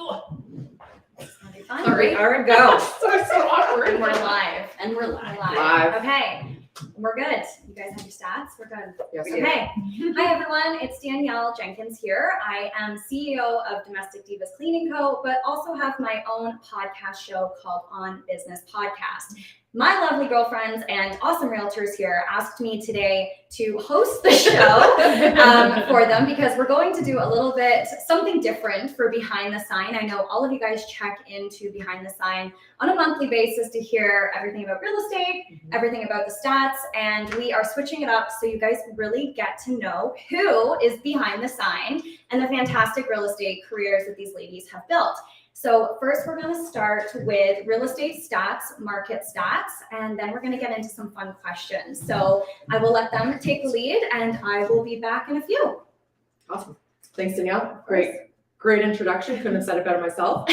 All right, go. so awkward. And we're live. Live. Okay, we're good. You guys have your stats? We're good. Yes. Okay. Hi, everyone. It's Danielle Jenkins here. I am CEO of Domestic Divas Cleaning Co, but also have my own podcast show called On Business Podcast. My lovely girlfriends and awesome realtors here asked me today to host the show for them because we're going to do a little bit something different for Behind the Sign. I know all of you guys check into Behind the Sign on a monthly basis to hear everything about real estate, everything about the stats, and we are switching it up so you guys really get to know who is behind the sign and the fantastic real estate careers that these ladies have built. So first, we're going to start with real estate stats, market stats, and then we're going to get into some fun questions. So I will let them take the lead, and I will be back in a few. Awesome. Thanks, Danielle. Great introduction. Couldn't have said it better myself.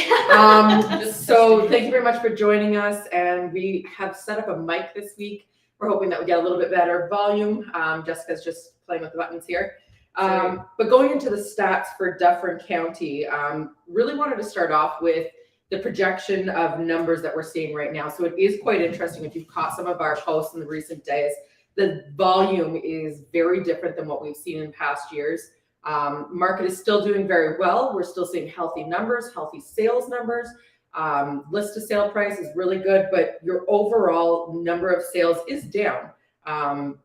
So thank you very much for joining us. And we have set up a mic this week. We're hoping that we get a little bit better volume. Jessica's just playing with the buttons here. But going into the stats for Dufferin County, really wanted to start off with the projection of numbers that we're seeing right now. So it is quite interesting. If you've caught some of our posts in the recent days, the volume is very different than what we've seen in past years. Market is still doing very well. We're still seeing healthy numbers, healthy sales numbers. List to sale price is really good, but your overall number of sales is down.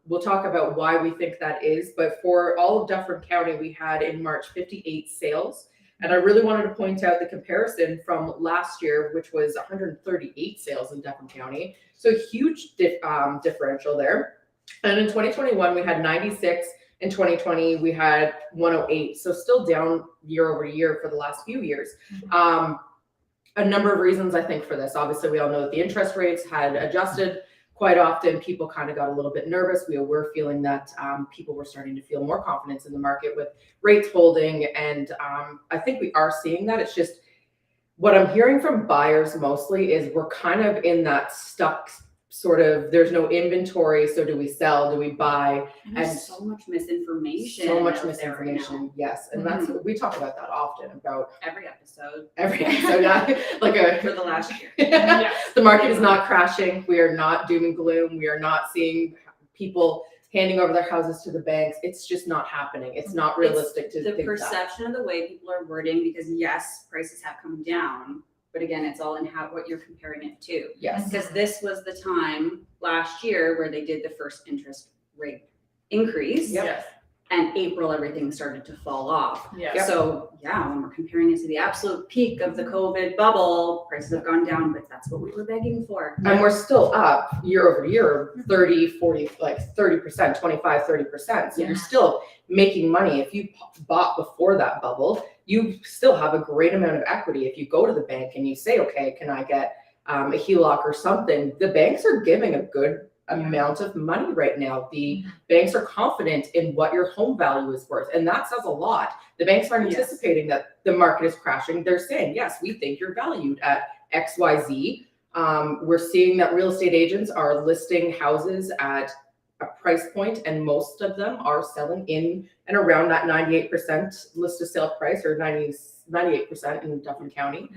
We'll talk about why we think that is, but for all of Dufferin County, we had in March 58 sales. And I really wanted to point out the comparison from last year, which was 138 sales in Dufferin County. So a huge differential there. And in 2021, we had 96. In 2020, we had 108. So still down year over year for the last few years. A number of reasons, I think, for this. Obviously, we all know that the interest rates had adjusted. Quite often, people kind of got a little bit nervous. We were feeling that people were starting to feel more confidence in the market with rates holding. And I think we are seeing that. It's just what I'm hearing from buyers mostly is we're kind of in that stuck sort of, there's no inventory. So do we sell? Do we buy? And there's so much misinformation. Yes. And that's, we talk about that often about every episode, yeah, like for the last year. The market is not crashing. We are not doom and gloom. We are not seeing people handing over their houses to the banks. It's just not happening. It's not realistic to think that. The perception of the way people are wording, because yes, prices have come down, but again, it's all in what you're comparing it to. Yes. Because this was the time last year where they did the first interest rate increase. Yes. And April, everything started to fall off. Yes. So yeah, when we're comparing it to the absolute peak of the COVID bubble, prices have gone down, but that's what we were begging for. And we're still up year over year, 30, 40, like 30%, 25, 30%. So you're still making money. If you bought before that bubble, you still have a great amount of equity. If you go to the bank and you say, okay, can I get a HELOC or something? The banks are giving a good amount of money right now. The banks are confident in what your home value is worth. And that says a lot. The banks aren't anticipating that the market is crashing. They're saying, yes, we think you're valued at XYZ. We're seeing that real estate agents are listing houses at a price point, and most of them are selling in and around that 98% list to sale price, or 98% in Dufferin County.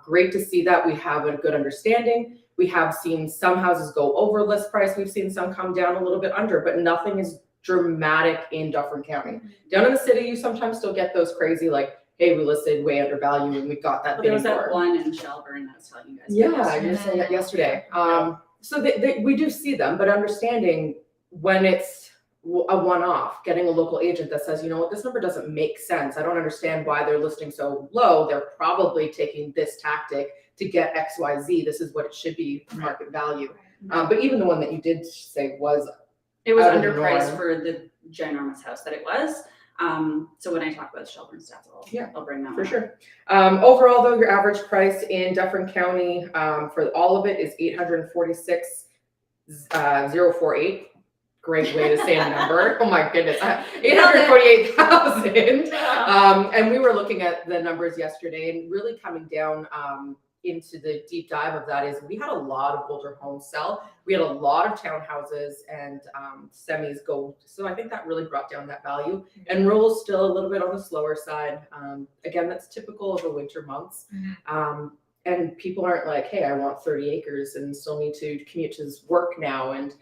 Great to see that. We have a good understanding. We have seen some houses go over list price. We've seen some come down a little bit under, but nothing is dramatic in Dufferin County. Down in the city, you sometimes still get those crazy, like, hey, we listed way under value and we got that. Well, there was that one in Shelburne that I was telling you guys. Yeah, I just said that yesterday. So we do see them, but understanding when it's a one-off, getting a local agent that says, you know what, this number doesn't make sense. I don't understand why they're listing so low. They're probably taking this tactic to get XYZ. This is what it should be, market value. But even the one that you did say was underpriced for the ginormous house that it was. So when I talk about Shelburne stats, I'll bring that for sure. Overall, though, your average price in Dufferin County for all of it is $846,048. Great way to say a number. Oh my goodness, 848,000. And we were looking at the numbers yesterday and really coming down into the deep dive of that is we had a lot of older homes sell. We had a lot of townhouses and semis go. So I think that really brought down that value. And rural is still a little bit on the slower side. Again, that's typical of the winter months. And people aren't like, hey, I want 30 acres and still need to commute to work now. And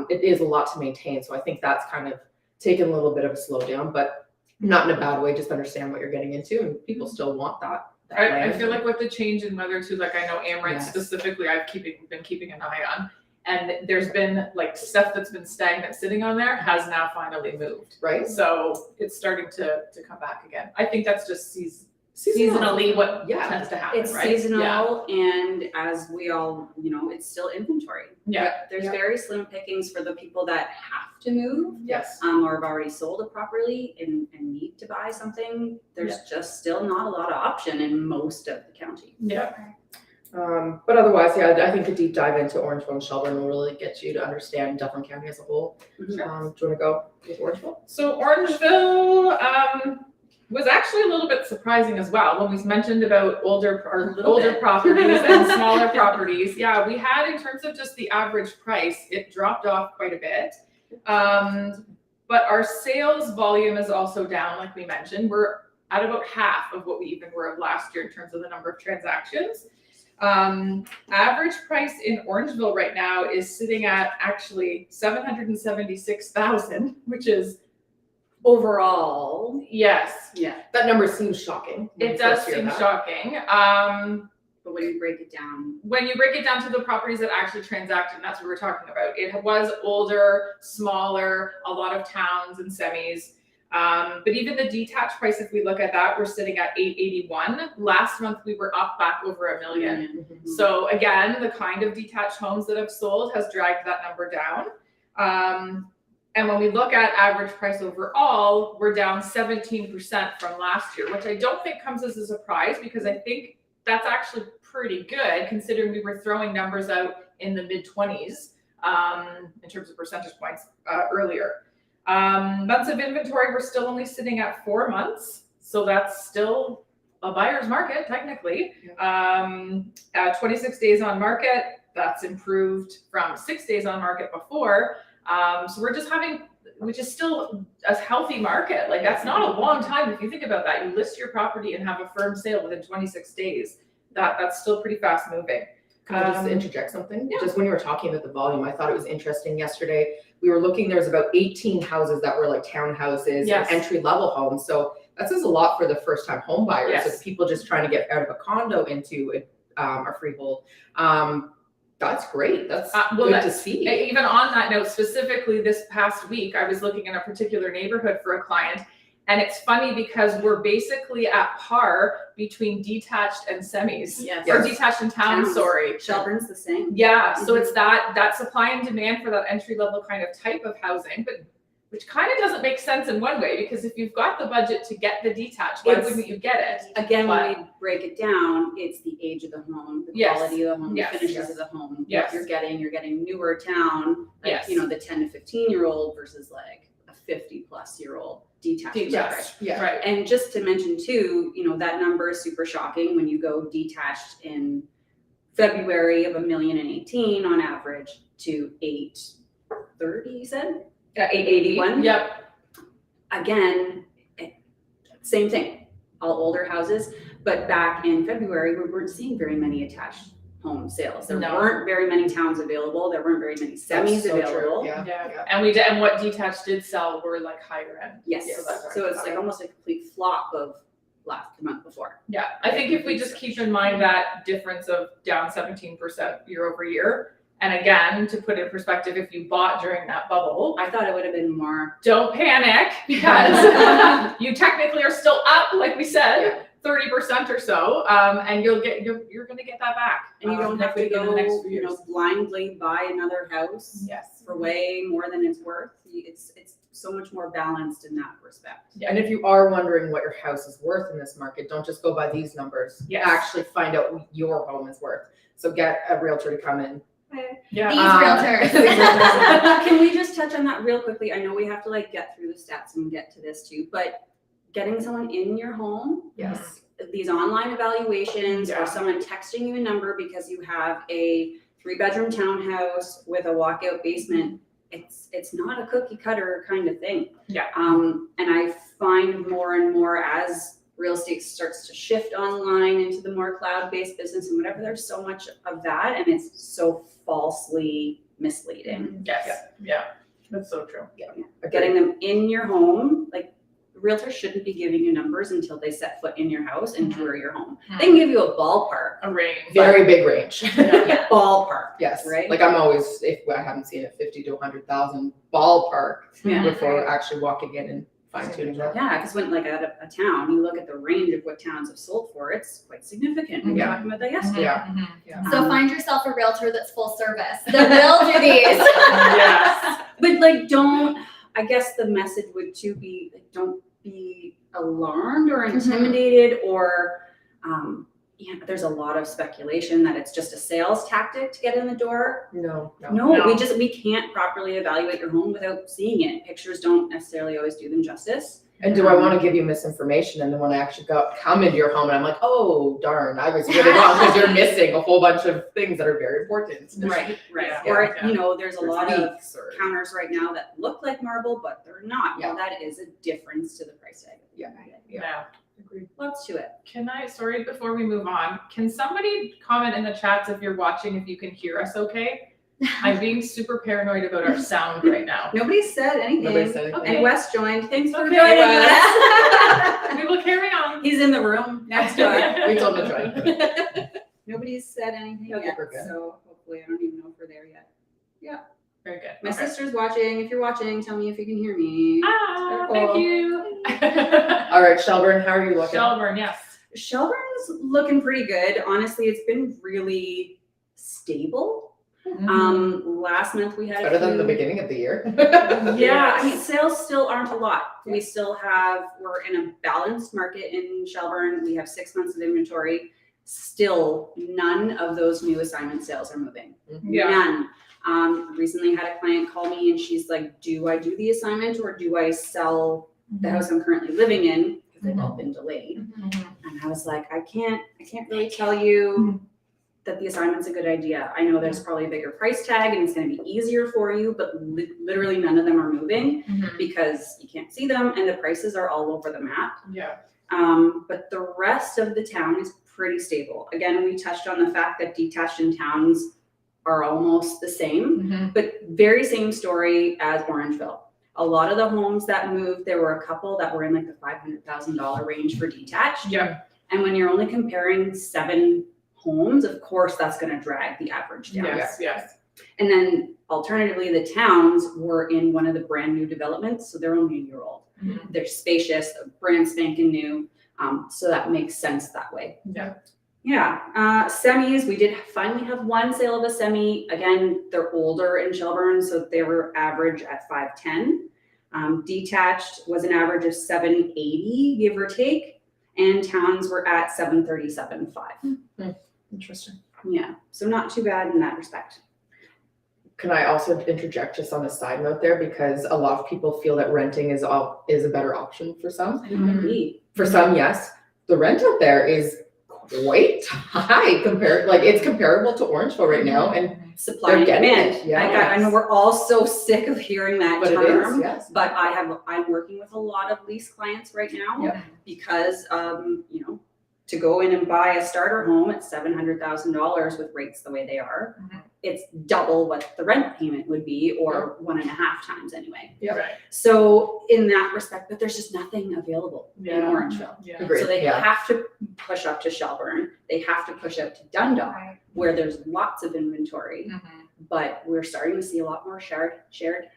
it is a lot to maintain. So I think that's kind of taken a little bit of a slowdown, but not in a bad way. Just understand what you're getting into, and people still want that. I feel like with the change in weather too, like I know Amaranth specifically, been keeping an eye on, and there's been like stuff that's been stagnant sitting on there has now finally moved. Right. So it's starting to come back again. I think that's just seasonally what tends to happen. It's right? seasonal, and as we all, it's still inventory. There's very slim pickings for the people that have to move. Yes. Or have already sold it properly and need to buy something. There's just still not a lot of option in most of the county. But otherwise, I think a deep dive into Orangeville and Shelburne will really get you to understand Dufferin County as a whole. Do you want to go with Orangeville? So Orangeville was actually a little bit surprising as well when we mentioned about older properties and smaller properties. Yeah, we had, in terms of just the average price, it dropped off quite a bit. But our sales volume is also down, like we mentioned. We're at about half of what we even were of last year in terms of the number of transactions. Average price in Orangeville right now is sitting at actually $776,000, which is Overall, That number seems shocking. It does seem shocking. But when you break it down, to the properties that actually transacted, and that's what we're talking about. It was older, smaller, a lot of towns and semis. But even the detached price, if we look at that, we're sitting at $881. Last month we were up back over $1 million. So again, the kind of detached homes that have sold has dragged that number down. And when we look at average price overall, we're down 17% from last year, which I don't think comes as a surprise, because I think that's actually pretty good considering we were throwing numbers out in the mid-20s in terms of percentage points earlier. Months of inventory, we're still only sitting at 4 months. So that's still a buyer's market, technically. 26 days on market, that's improved from 6 days on market before. So which is still a healthy market. Like, that's not a long time. If you think about that, you list your property and have a firm sale within 26 days. That's still pretty fast moving. Can I just interject something? Yeah. Just when you were talking about the volume, I thought it was interesting yesterday. We were looking, there was about 18 houses that were like townhouses and entry level homes. So that says a lot for the first time home buyers. So people just trying to get out of a condo into a freehold. That's great. That's good to see. Even on that note, specifically this past week, I was looking in a particular neighborhood for a client. And it's funny because we're basically at par between detached and semis. Or detached and towns, sorry. Shelburne's the same. Yeah, so it's that supply and demand for that entry level kind of type of housing, but which kind of doesn't make sense in one way, because if you've got the budget to get the detached, why wouldn't you get it? Again, when we break it down, it's the age of the home, the quality of the home, the finishes of the home. What you're getting newer town, like the 10 to 15-year-old versus like a 50-plus-year-old detached. Right. And just to mention too, that number is super shocking when you go detached in February of $1,018,000 on average to $830,000, you said? 881. Yep. Again, same thing, all older houses. But back in February, we weren't seeing very many attached home sales. There weren't very many towns available. There weren't very many semis available. And what detached did sell were like higher end. Yes. So it's like almost a complete flop of the month before. Yeah. I think if we just keep in mind that difference of down 17% year over year. And again, to put it in perspective, if you bought during that bubble, I thought it would have been more. Don't panic, because you technically are still up, like we said, 30% or so, and you're going to get that back. And you don't have to go, blindly buy another house for way more than it's worth. It's so much more balanced in that respect. Yeah. And if you are wondering what your house is worth in this market, don't just go by these numbers. Actually find out what your home is worth. So get a realtor to come in. These realtors. Can we just touch on that real quickly? I know we have to get through the stats and get to this too, but getting someone in your home these online evaluations Yeah. or someone texting you a number because you have a 3-bedroom townhouse with a walkout basement, it's not a cookie cutter kind of thing. Yeah. And I find more and more as real estate starts to shift online into the more cloud-based business and whatever, there's so much of that, and it's so falsely misleading. Yes. Yeah. That's so true. Getting them in your home, like realtors shouldn't be giving you numbers until they set foot in your house and tour your home. They can give you a ballpark. A range. Very big range. Yeah, ballpark. Yes. Right? Like I'm always, if I haven't seen it, 50 to 100,000 ballpark Yeah. before actually walking in and fine tuning that. Yeah, because when like at a town, you look at the range of what towns have sold for, it's quite significant. We were Yeah. talking about that yesterday. Yeah. So find yourself a realtor that's full service. That will do these. Yes. But like, I guess the message would too be, like, don't be alarmed or intimidated or, there's a lot of speculation that it's just a sales tactic to get in the door. No. No, we can't properly evaluate your home without seeing it. Pictures don't necessarily always do them justice. And do I want to give you misinformation? And then when I actually come into your home and I'm like, oh, darn, I was really wrong because you're missing a whole bunch of things that are very important. Right. Yeah. Or, Yeah. there's a lot of leaks or- counters right now that look like marble, but they're not. Yeah. Well, that is a difference to the price tag. Yeah. Agreed. Lots to it. Sorry, before we move on, can somebody comment in the chats if you're watching, if you can hear us okay? I'm being super paranoid about our sound right now. Nobody said anything. Nobody said anything. And Wes joined. Thanks for Okay, joining Wes. us. We will carry on. He's in the room next door. We told him to join. Nobody's said anything Okay, yet, we're good. so hopefully I don't even know if we're there yet. Very good. My Okay. sister's watching. If you're watching, tell me if you can hear me. Ah, Cool. thank you. All right, Shelburne, how are you looking? Shelburne, yes. Shelburne's looking pretty good. Honestly, it's been really stable. Last month we had Better than the few- beginning of the year. Yeah, I mean, sales still aren't a lot. We still we're in a balanced market in Shelburne. We have 6 months of inventory. Still, none of those new assignment sales are moving. Yeah. None. Recently had a client call me and she's like, do I do the assignment or do I sell the house I'm currently living in? Because they've all been delayed. And I was like, I can't really tell you that the assignment's a good idea. I know there's probably a bigger price tag and it's going to be easier for you, but literally none of them are moving because you can't see them and the prices are all over the map. Yeah. But the rest of the town is pretty stable. Again, we touched on the fact that detached in towns are almost the same, but very same story as Orangeville. A lot of the homes that moved, there were a couple that were in like the $500,000 range for detached. Yeah. And when you're only comparing 7 homes, of course, that's going to drag the average down. Yes. And then alternatively, the towns were in one of the brand new developments, so they're only a year old. They're spacious, brand spanking new, so that makes sense that way. Yeah, semis, we did finally have one sale of a semi. Again, they're older in Shelburne, so they were average at 510. Detached was an average of 780, give or take, and towns were at 737.5. Interesting. Yeah, so not too bad in that respect. Can I also interject just on a side note there, because a lot of people feel that renting is a better option for some. Indeed. For some, yes. The rent out there is quite high compared, like it's comparable to Orangeville right now, and Supply They're and getting demand. it, yeah. I know we're all so sick of hearing that but it term. is, yes. But I'm working with a lot of lease clients right now Yep. because, to go in and buy a starter home at $700,000 with rates the way they are, it's double what the rent payment would be, or 1.5 times anyway. Yep. Right. So in that respect, but there's just nothing available in Yeah. Orangeville. Yeah. Agreed. So they Yeah. have to push up to Shelburne. They have to push up to Dundalk, where there's lots of inventory. But we're starting to see a lot more shared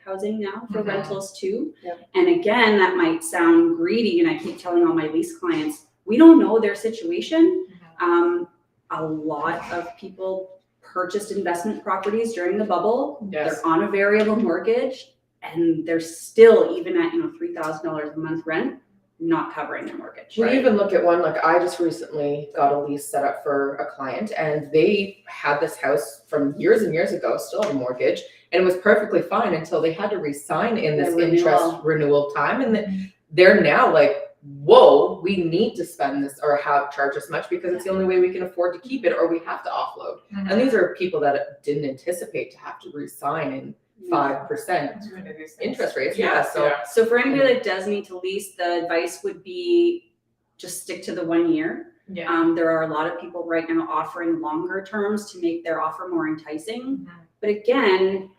housing now for rentals too. Yep. And again, that might sound greedy, and I keep telling all my lease clients, we don't know their situation. A lot of people purchased investment properties during the bubble. Yes. They're on a variable mortgage, and they're still, even at $3,000 a month rent, not covering their mortgage. We even look at one, like I just recently got a lease set up for a client, and they had this house from years and years ago, still had a mortgage, and it was perfectly fine until they had to re-sign in this The renewal. interest renewal time, and they're now like whoa, we need to spend this or charge this much because it's the only way we can afford to keep it, or we have to offload. Mhm. And these are people that didn't anticipate to have to re-sign in 5% That's really nice. interest rates. Yeah, So yeah. So for anybody that does need to lease, the advice would be just stick to the 1 year. Yeah. There are a lot of people right now offering longer terms to make their offer more enticing. Mhm. But again,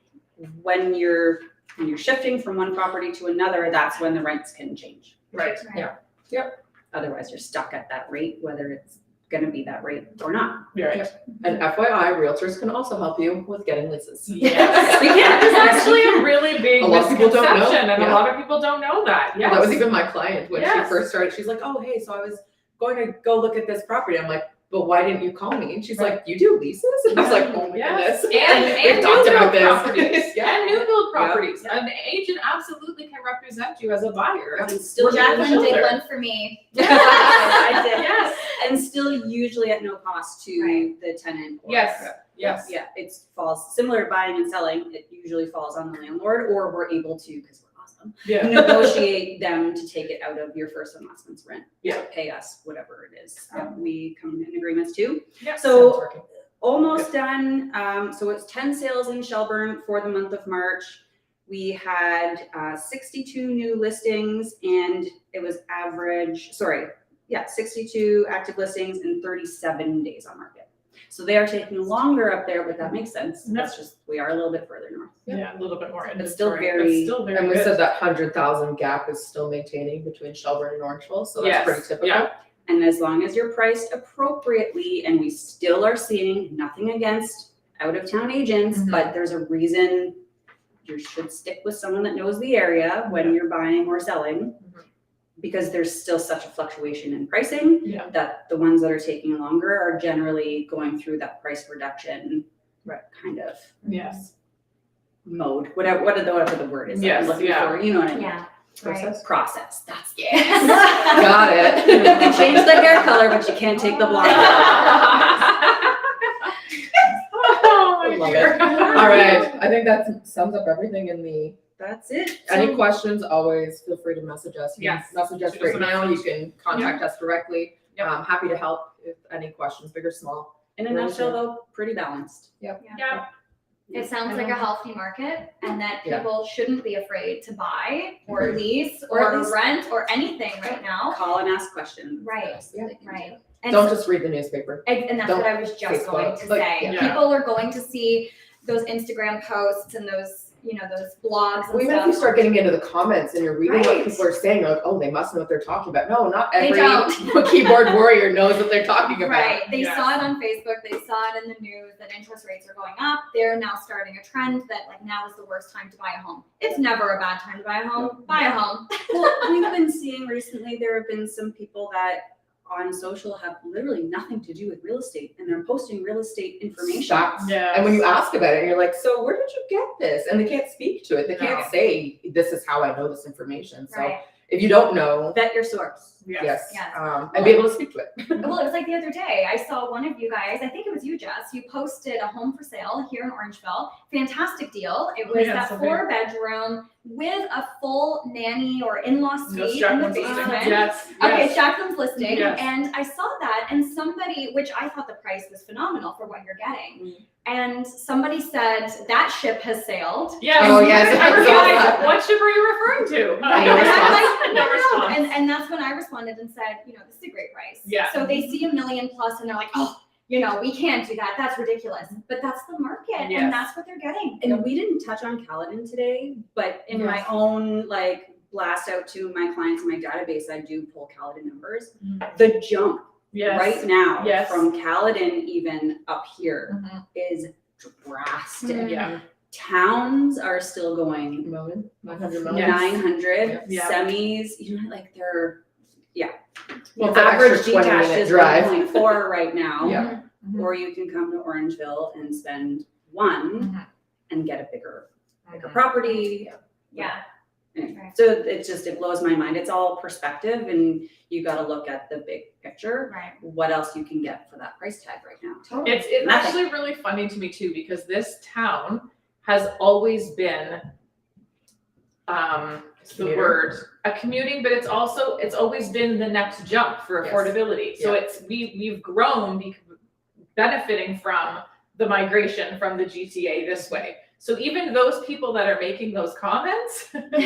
when you're shifting from one property to another, that's when the rents can change. Right. Yeah. Otherwise, you're stuck at that rate, whether it's going to be that rate or not. Right. And FYI, realtors can also help you with getting leases. Yes. We can. That is actually a really big A lot of people don't know. misconception, and a Yeah. lot of people don't know that. Yes. That was even my client when she Yes. first started. She's like, oh, hey, so I was going to go look at this property. I'm like, but why didn't you call me? And she's like, you do leases? And I was like, oh my Yes. goodness. And We've talked new about build this. properties. Yeah. And new build properties. An agent absolutely can represent you as a buyer. And still Jacqueline did Shoulder. one for me. I did. Yes. And still usually at no cost to Right. the tenant. or- Yes. Yes. Yeah, it falls similar to buying and selling. It usually falls on the landlord, or we're able to, because we're awesome, Yeah. negotiate them to take it out of your first and last month's rent. Yeah. Pay us whatever it is. Yeah. We come in agreements too. Yeah. So Sounds working. almost done. So it's 10 sales in Shelburne for the month of March. We had 62 new listings, and it was 62 active listings and 37 days on market. So they are taking longer up there, but that makes sense. Yeah. That's just, we are a little bit further north. Yeah, a little bit more But still inventory. very- But still very And we good. said that 100,000 gap is still maintaining between Shelburne and Orangeville, so that's Yes. pretty typical. Yeah. And as long as you're priced appropriately, and we still are seeing nothing against out-of-town agents, Mhm. but there's a reason you should stick with someone that knows the area when you're buying or selling, Mhm. because there's still such a fluctuation in pricing Yeah. that the ones that are taking longer are generally going through that price reduction Right. kind of Yes. mode, whatever the word is that Yes, I'm looking yeah. for, you know what I mean? Yeah. Right. Process, that's it. Got it. You can change the hair color, but you can't take the blonde color. Oh, my Love dear. it. All right, I think that sums up everything in the. That's it. Any So- questions, always feel free to message us. You can Yes. Message us Shoot us right a now. You message. can contact us directly. Yep. Happy to help if any questions, big or small. In a nutshell, though, pretty balanced. Yeah. It sounds like a healthy market, and that Yeah. people shouldn't be afraid to buy or Agreed. lease Or or at least- rent or anything right now. Call and ask questions. Right. Yeah. Right. And Don't just read the newspaper. And that's Don't what I was just Facebook. going to Like, say. yeah. People are going to see those Instagram posts and those, those blogs and Well, even if you stuff. start getting into the comments and you're reading Right. what people are saying, you're like, oh, they must know what they're talking about. No, not They every don't. keyboard warrior knows what they're talking about. Right. They Yes. saw it on Facebook. They saw it in the news that interest rates are going up. They're now starting a trend that now is the worst time to buy a home. It's never a bad time to buy a home. Buy a home. Well, we've been seeing recently, there have been some people that on social have literally nothing to do with real estate, and they're posting real estate information. Facts. Yeah. And when you ask about it, you're like, so where did you get this? And they can't speak to it. They can't No. say, this is how I know this information. So Right. if you don't know, Vet your source. yes, Yes. and be able to speak to it. Well, it was like the other day, I saw one of you guys, I think it was you, Jess, you posted a home for sale here in Orangeville. Fantastic deal. It was Yeah, that so big. 4-bedroom with a full nanny or in-law No suite in the Jacqueline's listing. basement. Yes. Okay, Yes. Jacqueline's listing, Yes. and I saw that, and somebody, which I thought the price was phenomenal for what you're getting, Mm. and somebody said that ship has sailed. Yes. Oh, yes. I I saw replied, that. what ship are you referring to? No And I'm response. like, No no, response. and that's when I responded and said, this is a great price. Yeah. So they see $1 million plus, and they're like, oh, we can't do that. That's ridiculous. But that's the market, Yes. and that's what they're getting. And we didn't touch on Caledon today, but in my Yes. own blast out to my clients in my database, I do pull Caledon numbers. Mhm. The jump Yes. right now Yes. from Caledon even up here Mhm. is drastic. Mhm. Yeah. Towns are still going 900 million. Yes. 900, Yeah. semis, they're Well, it's an average extra 20 detached minute is drive. 1.4 right now. Yeah. Mhm. Or you can come to Orangeville and spend one Mhm. and get a bigger Mhm. property. Yeah. Anyway, Right. so it blows my mind. It's all perspective, and you got to look at the big picture. Right. What else you can get for that price tag right now? It's Nothing. actually really funny to me too, because this town has always been the word, a commuting, but it's always been the next jump for affordability. So we've grown benefiting from the migration from the GTA this way. So even those people that are making those comments originally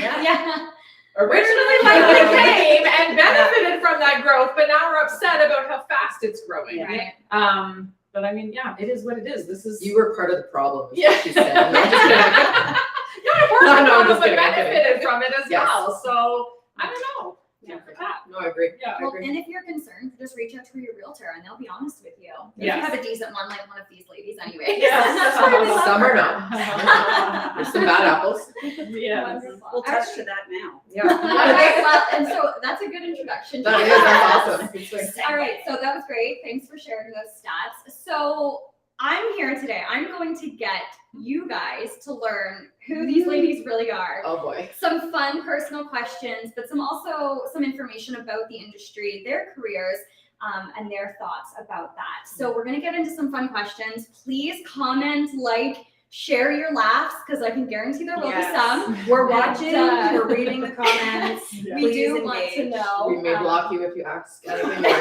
likely came and benefited from that growth, but now we're upset about how fast it's growing. Right. But I mean, it is what it is. This is You were part of the problem. Is Yeah. what she said. No, I'm just kidding. I'm just kidding, I'm benefited from it as Yes. well. So I don't know. No, I agree. Yeah. Well, and if you're concerned, just reach out to your realtor and they'll be honest with you. If Yes. you have a decent one, like one of these ladies anyway. Yes. Some are not. There's some bad apples. Yes. Wonderful. We'll touch to that now. Yeah. All right, well, and so that's a good introduction. That is, that's awesome. Good swing. All right, so that was great. Thanks for sharing those stats. So I'm here today. I'm going to get you guys to learn who these ladies really are. Oh boy. Some fun personal questions, but some information about the industry, their careers, and their thoughts about that. So we're gonna get into some fun questions. Please comment, share your laughs, because I can guarantee there will be some. We're watching, And, we're reading the comments. Yeah. We Please do want to engage. know. We may block you if you ask anything weird.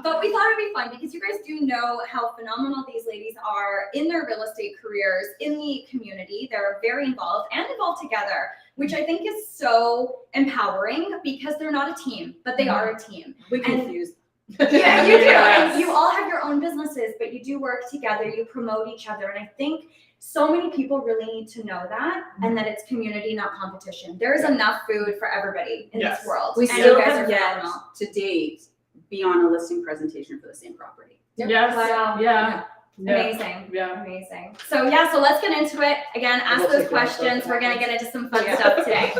But we thought it'd be fun because you guys do know how phenomenal these ladies are in their real estate careers, in the community. They're very involved together, which I think is so empowering because they're not a team, but they are a team. We confuse. Yeah, you do. Yes. And you all have your own businesses, but you do work together, you promote each other. And I think so many people really need to know that and that it's community, not competition. There is enough food for everybody in Yes. this world. We and still you guys have are yet phenomenal. to date be on a listing presentation for the same property. Yes. Wow. Yeah. Amazing. Yeah. Amazing. So let's get into it. Again, ask We'll those take that questions. first. We're gonna get into some fun stuff today.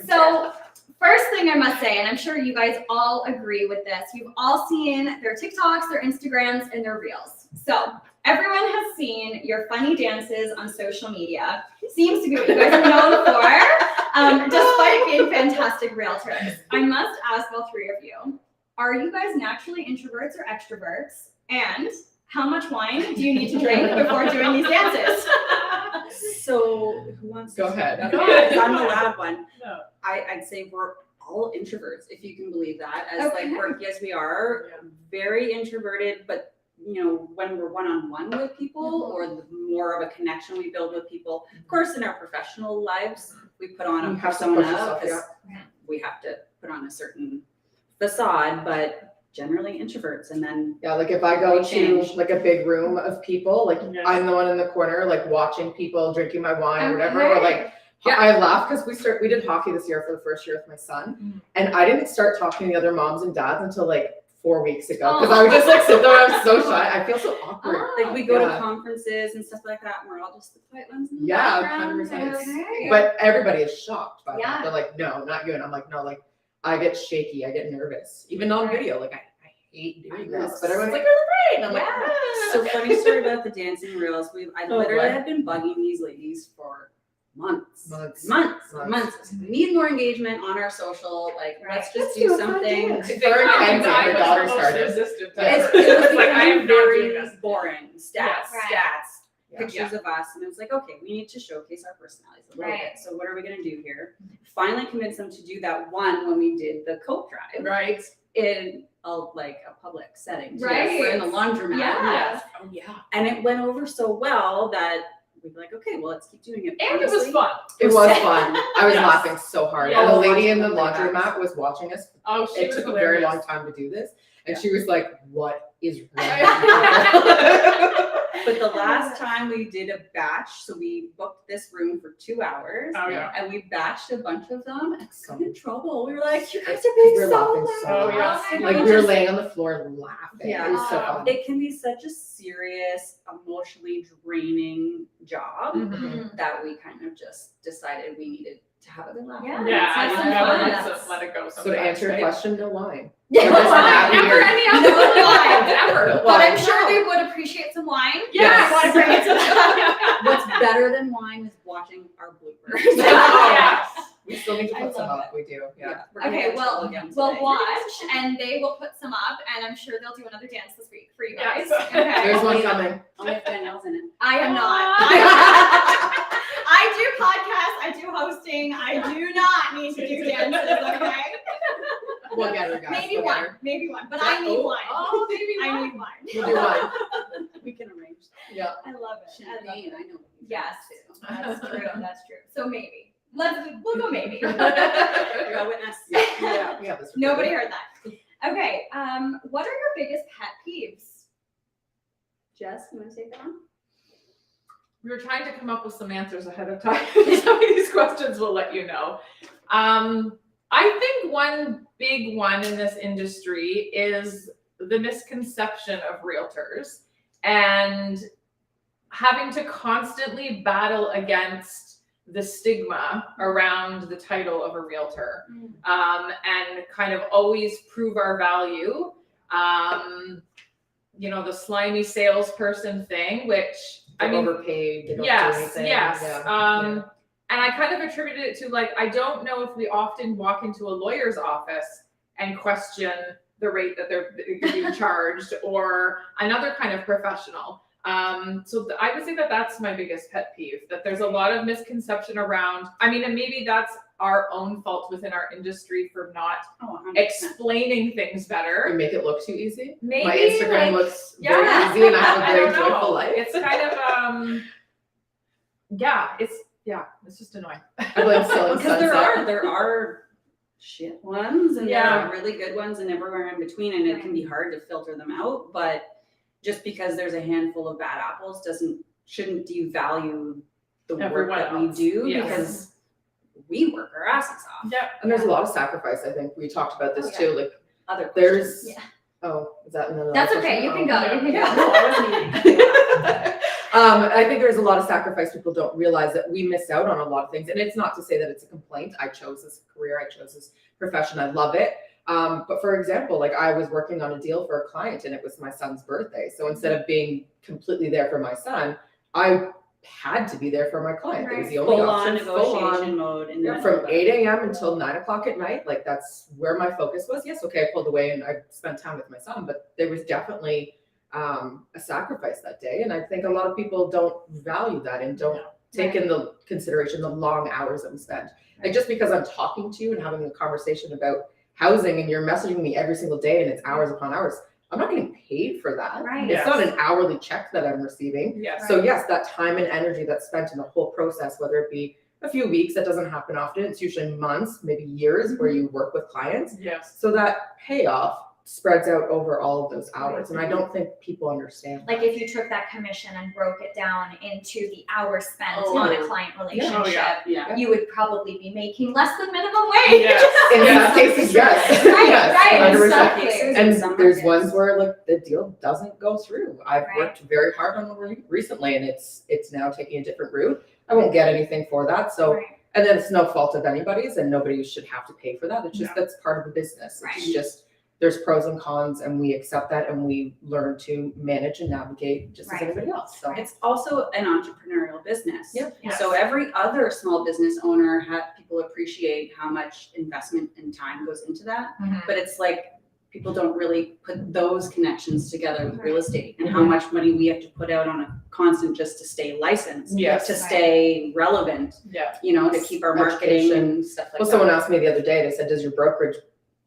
So first thing I must say, and I'm sure you guys all agree with this, you've all seen their TikToks, their Instagrams, and their Reels. So everyone has seen your funny dances on social media. Seems to be what you guys are known for, despite being fantastic realtors. I must ask all three of you, are you guys naturally introverts or extroverts? And how much wine do you need to drink before doing these dances? So who wants to Go ahead. Okay, 'cause I'm the loud one. No. I'd say we're all introverts, if you can believe that. As Okay. quirky as we are, very introverted, but when we're one-on-one with people or the more of a connection we build with people, of course, in our professional lives, we put on a You have to push persona yourself, because we have to put on a certain facade, but generally introverts. And then Yeah, like if I go We to change. like a big room of people, like Yes. I'm the one in the corner, like watching people drinking my wine or whatever. Okay. Or like I laugh because we did hockey this year for the first year with my son, and I didn't start talking to the other moms and dads until like 4 weeks ago because I would just like sit there. I'm so shy. I feel so awkward. like we go to Yeah. conferences and stuff like that, and we're all just the quiet ones in the Yeah, background. 100%. Okay. But everybody is shocked by Yeah. that. They're like, no, not you. And I'm like, no, like I get shaky, I get nervous, even on video. Like I hate doing I know. this, but everyone's like, you're great. And I'm like, Yeah. "Ah." So funny story about the dancing reels. I Oh, literally boy. have been bugging these ladies for months. Months. We need more engagement on our social. Like, let's just Let's do do a fun something. dance. I Very think Kenzie, her I daughter was the most started. resistant to Yes. it. It was Like, I am becoming not doing very this. boring. Stats, Yes. Right. stats, Yeah. pictures of us, and it was like, okay, we need to showcase our personalities a little Right. bit. So what are we gonna do here? Finally convinced them to do that one when we did the coat drive Right. in a public setting. too. Right. We're in the laundromat. Yeah. Oh yeah. And it went over so well that we'd be like, okay, well, let's keep doing it. And it was Honestly, fun. It was fun. I was Yes. laughing so hard. Yeah. And the Oh, lady in the watching them laundromat was watching us. Oh, she It was took a hilarious. very long time to do this. And she was like, what is wrong with But the last time we did a batch, so we booked this room for 2 hours. Oh yeah. And we batched a bunch of them and So- got in trouble. We were like, you guys are We being were so laughing loud. so Oh, much. yeah. Oh, my Like gosh. we were laying on the floor laughing. Yeah. It was so fun. It can be such a serious, emotionally draining job Mhm. that we kind of just decided we needed to have a good laugh. Yeah. Yeah, Let's have I some never fun. let let it go. So to sometimes, answer your right? question, no wine. Yeah. Never that Never weird. any No other wine. ever. No But I'm wine. sure they would appreciate some wine. Yes. I want to bring it to them. What's better than wine is watching our bloopers. Yes. We still need to I put some love up. We do. Yeah. We're gonna Okay, get in well, trouble again we'll today. watch and they will put some up and I'm sure they'll do another dance this week for you guys. Yes. Okay. There's one coming. Only if Danielle's in it. I am not. I do podcasts, I do hosting, I do not need to do dances, okay? We'll get her, guys. Maybe one, but I need one. Oh, maybe I one. need one. We'll do one. We can arrange that. Yeah. I love it. I love Champagne, it. I know. Yes, too. that's true. That's true. So maybe. We'll go maybe. You're a witness. Yeah. We have this. Nobody heard that. Okay. What are your biggest pet peeves? Jess, you want to take that one? We were trying to come up with some answers ahead of time. Some of these questions will let you know. I think one big one in this industry is the misconception of realtors and having to constantly battle against the stigma around the title of a realtor, and kind of always prove our value. You know, the slimy salesperson thing, which They're overpaid. They don't do anything. Yes. Yeah. And I kind of attributed it to, like, I don't know if we often walk into a lawyer's office and question the rate that they're being charged, or another kind of professional. So I would say that that's my biggest pet peeve, that there's a lot of misconception around, I mean, and maybe that's our own fault within our industry for not 100%. explaining things We better. make it look too easy. Maybe, My Instagram like, looks yeah. very easy and I have a I very don't know. joyful life. It's kind of, it's just annoying. I blame Selling Because Sunset. there are shit ones and there Yeah. are really good ones and everywhere in between, and it can be hard to filter them out. But just because there's a handful of bad apples shouldn't devalue the Everyone work that else. we do, Yes. because we work our asses off. Yeah. And there's a lot of sacrifice. I think we talked about this Oh, yeah. too. Like Other there's, questions. oh, is that another? That's question? okay. You can Oh. go. You can Yeah, go. no, I wasn't even. I think there's a lot of sacrifice. People don't realize that we miss out on a lot of things. And it's not to say that it's a complaint. I chose this career. I chose this profession. I love it. But for example, like I was working on a deal for a client and it was my son's birthday. So instead of being completely there for my son, I had to be there for my client. It was the only Full on option. negotiation mode in the middle From of 8 a.m. until 9 o'clock at night. Like that's where my focus was. Yes, okay, I pulled away and I spent time with my son, but there was definitely a sacrifice that day. And I think a lot of people don't value that and don't take in the consideration the long hours that we spend. Like just because I'm talking to you and having a conversation about housing and you're messaging me every single day and it's hours upon hours, I'm not getting paid for that. Right. It's not an hourly check that I'm receiving. Yes. So yes, that time and energy that's spent in the whole process, whether it be a few weeks, that doesn't happen often. It's usually months, maybe years where you work with clients. Yes. So that payoff spreads out over all of those hours. And I don't think people understand. Like if you took that commission and broke it down into the hours spent Oh, on yeah. a client relationship, Oh, yeah. Yeah. you would probably be making less than minimum wage. Yes. In Yes. some cases, yes. Right, Yes, right, 100%. exactly. And In some there's markets. ones where like the deal doesn't go through. I've Right. worked very hard on one recently and it's now taking a different route. I won't get anything for that. So, Right. and then it's no fault of anybody's and nobody should have to pay for that. It's just, that's part of the business. Right. It's just, there's pros and cons and we accept that and we learn to manage and navigate just as Right. anybody else. So It's also an entrepreneurial business. Yep. Yes. So every other small business owner people appreciate how much investment and time goes into that. Mhm. But it's like people don't really put those connections together with real Right. estate and how much money we have to put out on a constant just to stay licensed, Yes. to stay relevant, Yeah. to keep our marketing Education. and stuff like Well, that. someone asked me the other day, they said, does your brokerage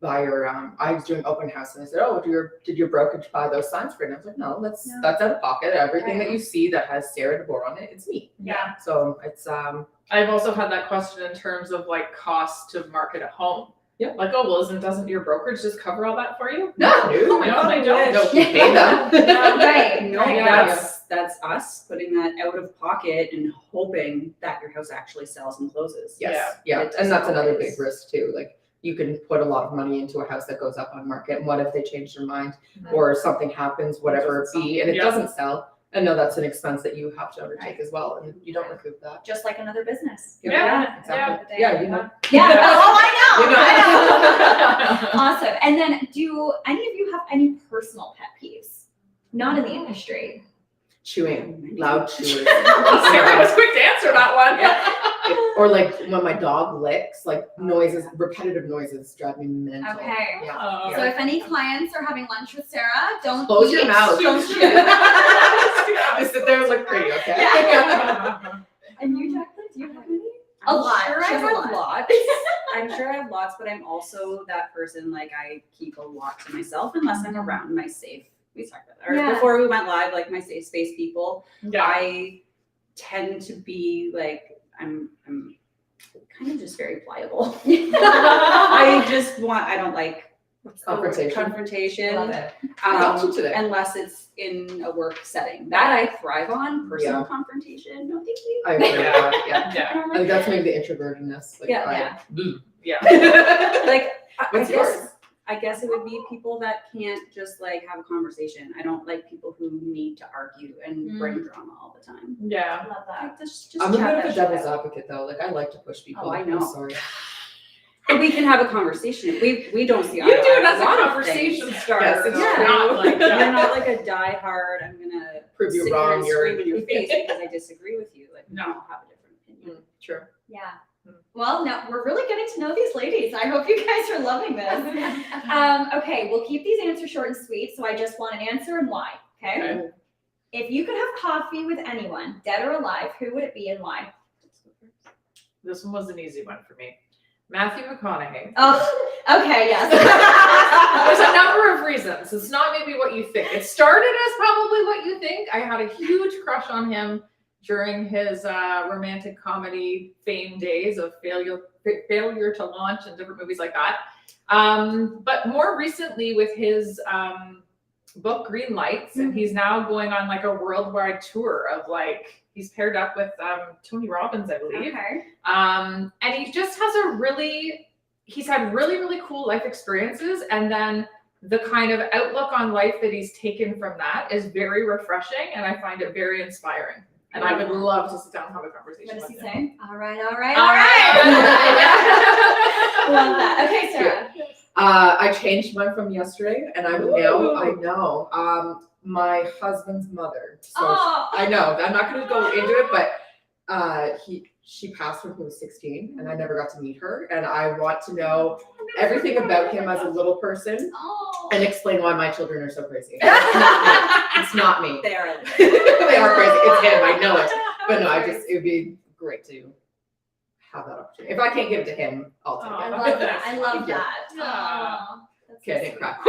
buy your, I was doing open house and they said, oh, did your brokerage buy those signs for you? And I was like, no, that's out of pocket. Everything that you see that has Sarah DeBoer on it, it's me. Yeah. So it's, I've also had that question in terms of like cost to market a home. Yeah. Like, oh, well, doesn't your brokerage just cover all that for you? no, Oh my No, God, they I don't. wish. you pay them. Right. No, Right. that's us putting that out of pocket and hoping that your house actually sells and closes. Yes, yeah, It and that's doesn't another always. big risk too. Like you can put a lot of money into a house that goes up on market, and what if they change their mind or something happens, whatever it be, and it Yeah. doesn't sell? I know that's an expense that you have to undertake as well, and you don't recoup that. Just like another business. Yeah. Exactly. Yeah, you know. Yeah. Oh, I know. You know. I know. Awesome. And then, do any of you have any personal pet peeves? Not in the industry. Chewing, loud chewers. Sarah was quick to answer that one. Or like when my dog licks, like noises, repetitive noises drive me mental. Okay. Yeah. Oh. So if any clients are having lunch with Sarah, don't Close your eat. mouth. Don't chew. Just sit there and look pretty, okay? Yeah. And you, Jacqueline, do A lot. Sure, She I has a have lot. lots. I'm sure I have lots, but I'm also that person, like, I keep a lot to myself unless I'm around my safe. We talked about that. Or Yeah. before we went live, like my safe space people. Yeah. I tend to be like, I'm kind of just very pliable. I don't like confrontation. Love it. Got you today. Unless it's in a work setting. That I thrive on. Personal Yeah. confrontation. No, thank you. I agree with that, yeah. Yeah. I don't I like think that's that. maybe the introvertedness. Like, Yeah. Yeah. Like, What's yours? I guess it would be people that can't just like have a conversation. I don't like people who need to argue and bring drama all the time. Yeah. Love that. Like, just I'm a chat bit of that a shit devil's out. advocate though. Like I like to push people. Oh, I I'm know. sorry. But we can have a conversation. We don't see You eye do to eye it on as a a lot of conversation things. starter. Yes, it's though. true. Not like You're that. not like a diehard. I'm gonna Prove you sit wrong, here and you're- scream in your face because I disagree with you. Like, No. we all have a different opinion. True. Yeah. Well, now we're really getting to know these ladies. I hope you guys are loving this. Okay, we'll keep these answers short and sweet. So I just want an answer and why. Okay. Okay. If you could have coffee with anyone, dead or alive, who would it be and why? This one was an easy one for me. Matthew McConaughey. Oh, okay, yes. There's a number of reasons. It's not maybe what you think. It started as probably what you think. I had a huge crush on him during his romantic comedy fame days of failure to launch and different movies like that. But more recently with his book Green Lights, and he's now going on like a worldwide tour of like, he's paired up with Tony Robbins, I believe. Okay. And he just has he's had really, really cool life experiences. And then the kind of outlook on life that he's taken from that is very refreshing. And I find it very inspiring. And I would love to sit down and have a conversation What does with he him. say? All right, all right, All all right. right. Love that. Okay, Sarah. I changed mine from yesterday, and I'm Ooh. I know. My husband's mother. So Oh. I know. I'm not going to go into it, but she passed when he was 16, and I never got to meet her. And I want to know everything about him as a little person, Oh. and explain why my children are so crazy. It's not me. They are. They are crazy. It's him. I know it. But no, it would be great to have that opportunity. If I can't give it to him, I'll take I it. love that. I love Yeah. that. Yeah. Oh, that's Okay, I so didn't sweet. cry. I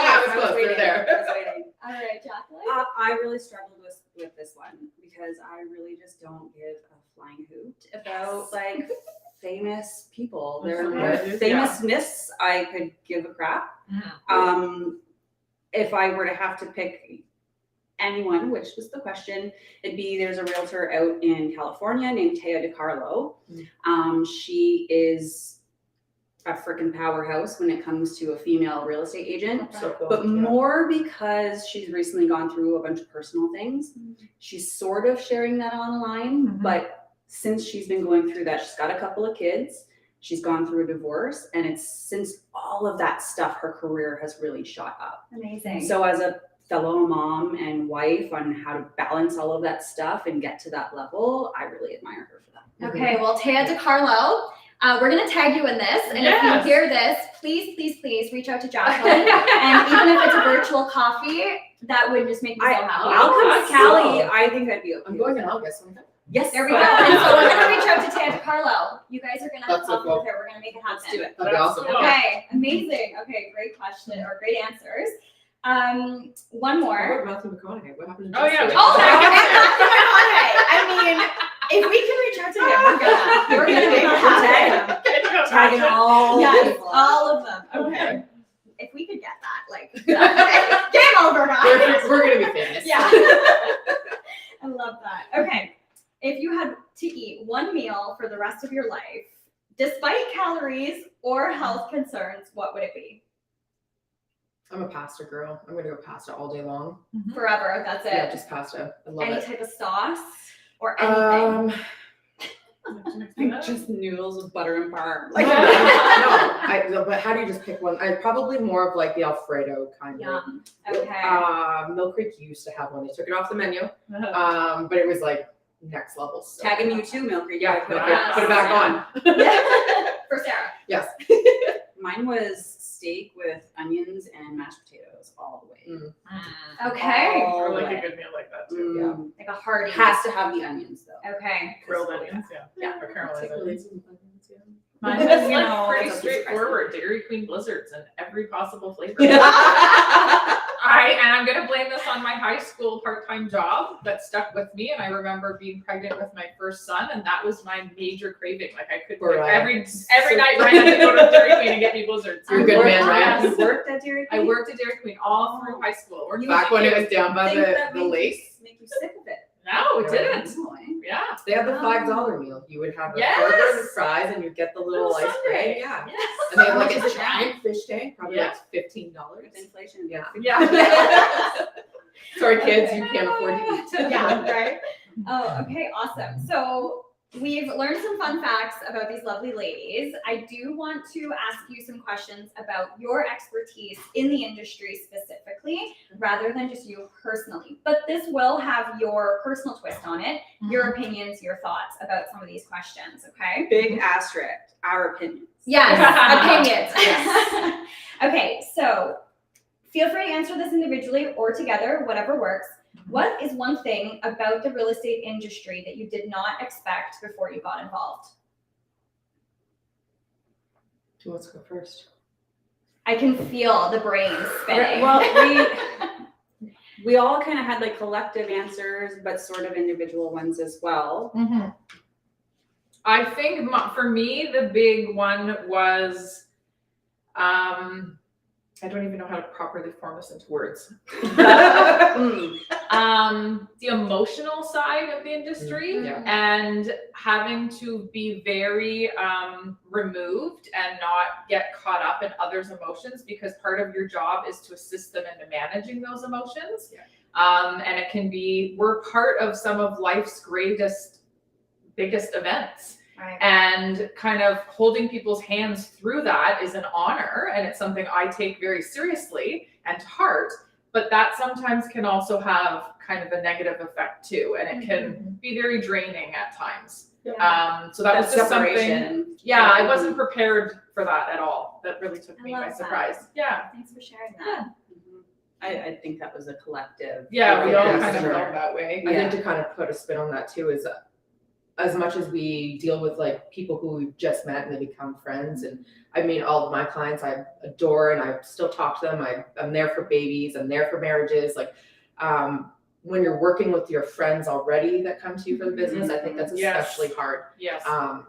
I was close. They're there. waiting. All right, Jacqueline. I really struggled with this one because I really just don't give a flying hoot about like famous people. Their Mhm. famousness, I could give a crap. If I were to have to pick anyone, which was the question, there's a realtor out in California named Taya DeCarlo. She is a freaking powerhouse when it comes to a female real estate agent. So cool. But Yeah. more because she's recently gone through a bunch of personal things. She's sort of sharing that online, Mhm. but since she's been going through that, she's got a couple of kids, she's gone through a divorce, and it's since all of that stuff, her career has really shot up. Amazing. So as a fellow mom and wife on how to balance all of that stuff and get to that level, I really admire her for that. Okay, well, Taya DeCarlo, we're going to tag you in this. And if you Yes. hear this, please, please, please reach out to Jacqueline. And even if it's a virtual coffee, that would just make me so happy. I'll come that's to Cali. cool. I think I'd be okay. I'm going in August. Yes. There we go. And so we're going to reach out to Taya DeCarlo. You guys are going to have That's so coffee cool. with her. We're going to make it happen. Let's do it. That'd be awesome. Cool. Okay, amazing. Okay, great question or great answers. One What more. about Matthew McConaughey? What happened to Oh, yeah. Justin? Oh, I mean, if we can reach out to him, we're gonna make it happen. Tagging all Yes, people. all of them. Okay. Okay. If we could get that, like, game over, guys. We're gonna be famous. Yeah. I love that. Okay. If you had to eat one meal for the rest of your life, despite calories or health concerns, what would it be? I'm a pasta girl. I'm gonna go pasta all day long. Forever. That's it. Yeah, just pasta. I love Any it. type of sauce or anything. Like just noodles with butter and parm. No, but how do you just pick one? I probably more of like the Alfredo kind of. Yum. Okay. Mill Creek used to have one. They took it off the menu. But it was like next level stuff. Tagging you too, Milk Creek. Yeah, Put it put it back on. For Sarah. Yes. Mine was steak with onions and mashed potatoes all the way. Okay. All I the like way. a good meal like that too. Like a hearty. Has to have the onions though. Okay. Grilled onions, Yeah. or caramelized onions. Yeah. Mine was You like know, pretty that's a piece of straightforward. Dairy Queen blizzards and every possible flavor. Yeah. I'm gonna blame this on my high school part-time job that stuck with me. And I remember being pregnant with my first son, and that was my major craving. Like I could every night Ryan had to go to Dairy Queen and get me blizzards. You're a good man, Ryan. You worked at Dairy Queen? I worked at Dairy Queen all through high school. Or Back when it was down by Think that the made lake. make you sick of it. No, it didn't. No, eh? Yeah. They had the $5 meal. You would have a Yes. burger and fries, and you'd get the little ice cream. Yeah. Yes. And they had like How much a is it now? giant fish tank, probably Yeah. like $15. With inflation. Yeah. Yeah. Sorry, kids, you can't afford to eat. Yeah, right. Oh, okay, awesome. So we've learned some fun facts about these lovely ladies. I do want to ask you some questions about your expertise in the industry specifically, rather than just you personally. But this will have your personal twist on it, your opinions, your thoughts about some of these questions, okay? Big asterisk, our opinions. Yes, opinions. Yes. Okay, so feel free to answer this individually or together, whatever works. What is one thing about the real estate industry that you did not expect before you got involved? Who wants to go first? I can feel the brain spinning. Well, we all kind of had like collective answers, but sort of individual ones as well. I think for me, the big one was, I don't even know how to properly form this into words. The emotional side of the industry Yeah. and having to be very removed and not get caught up in others' emotions, because part of your job is to assist them into managing those emotions. Yeah. And it can be, we're part of some of life's biggest events. Right. And kind of holding people's hands through that is an honor, and it's something I take very seriously and to heart, but that sometimes can also have kind of a negative effect too, and it can be very draining at times. So that was just something, I wasn't prepared for that at all. That really took me by surprise. Yeah. Thanks for sharing that. I think that was a collective. Yeah, we all Yes, kind of sure. felt that way. I think to kind of put a spin on that too is as much as we deal with like people who we've just met and they become friends, and I mean all of my clients I adore and I still talk to them. I'm there for babies, I'm there for marriages. Like when you're working with your friends already that come to you for the business, I think that's especially hard. Yes. I'm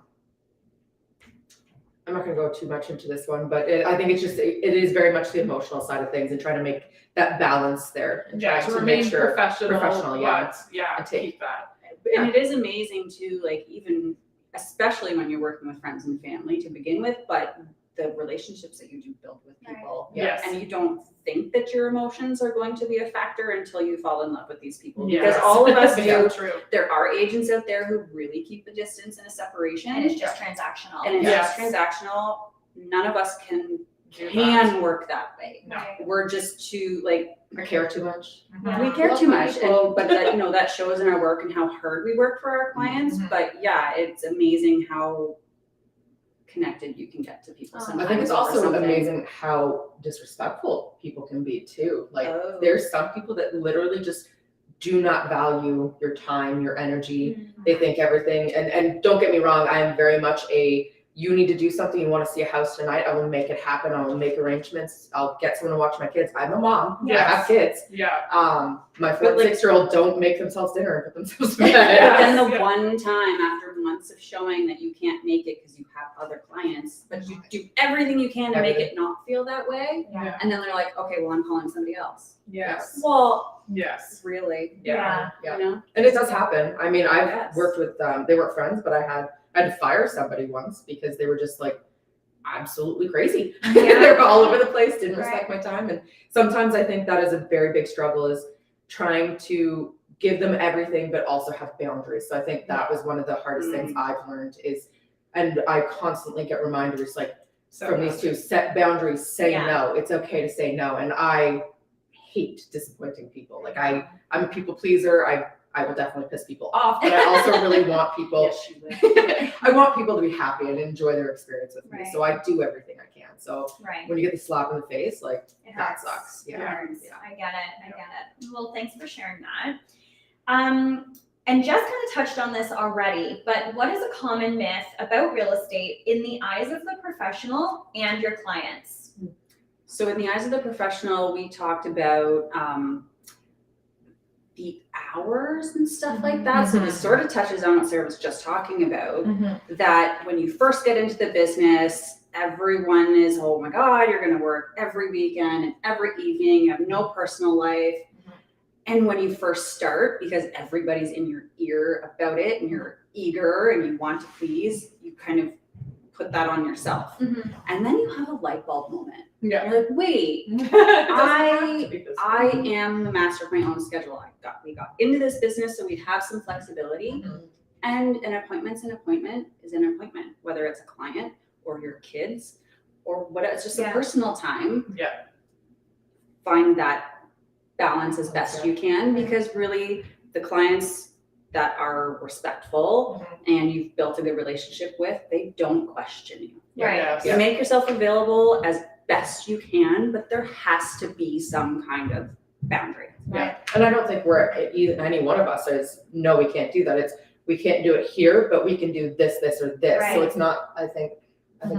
not going to go too much into this one, but I think it's just it is very much the emotional side of things and trying to make that balance there and trying to to remain make sure professional, yeah. but yeah, And take- keep that. And it is amazing too, like even, especially when you're working with friends and family to begin with, but the relationships that you do build with people. Right. Yes. And you don't think that your emotions are going to be a factor until you fall in love with these people. Yes. Because all of us Yeah, do. true. There are agents out there who really keep the distance and a separation. And it's just transactional. And it's Yes. just transactional. None of us can Do that. work that way. No. We're just too like, I care too much. Yeah. we care Love too my much, people. but that, that shows in our work and how hard we work for our clients. Mhm. But yeah, it's amazing how connected you can get to people. Oh. Sometimes I think it's over also something. amazing how disrespectful people can be too. Like Oh. there's some people that literally just do not value your time, your energy. Mhm. They think everything, and don't get me wrong, I am very much you need to do something, you want to see a house tonight, I will make it happen, I will make arrangements, I'll get someone to watch my kids. I'm a mom, I have kids. Yeah. My 4 But and like- 6-year-old don't make themselves dinner and put themselves to But bed. then the Yeah. one time after months of showing that you can't make it because you have other clients, but you do everything you can to make it not feel that way. Yeah. And then they're like, okay, well, I'm calling somebody else. Yes. Well, Yes. really, Yeah. Yeah. you know? And it does happen. I mean, I've Yes. worked with they weren't friends, but I had to fire somebody once because they were just like absolutely crazy. Yeah. They were all over the place, didn't Right. respect my time. And sometimes I think that is a very big struggle, is trying to give them everything, but also have boundaries. So I think that was one of the hardest things I've learned and I constantly get reminders like from these two, set boundaries, say Yeah. no. It's okay to say no. And I hate disappointing people. Like I'm a people pleaser. I will definitely piss people off, but I also really want people, Yes, you would. I want people to be happy and enjoy their experience with me. Right. So I do everything I can. So Right. when you get the slap in the face, like It that hurts. sucks. It Yeah. hurts. Yeah. I get it. Well, thanks for sharing that. And Jess kind of touched on this already, but what is a common myth about real estate in the eyes of the professional and your clients? So in the eyes of the professional, we talked about the hours and stuff like that. So this sort of touches on what Sarah was just talking about, that when you first get into the business, everyone is, oh my God, you're going to work every weekend and every evening, you have no personal life. And when you first start, because everybody's in your ear about it and you're eager and you want to please, you kind of put that on yourself. And then you have a light bulb moment. Yeah. You're like, wait, I I am the master of my own schedule. We got into this business so we'd have some flexibility. And an appointment's an appointment is an appointment, whether it's a client or your kids or what, it's just a personal time. Yeah. Find that balance as best you can, because really the clients that are respectful and you've built a good relationship with, they don't question you. Right. Yes. You make yourself available as best you can, but there has to be some kind of boundary. Yeah. And I don't think any one of us is, no, we can't do that. It's, we can't do it here, but we can do this, this, or this. Right. So it's not, I think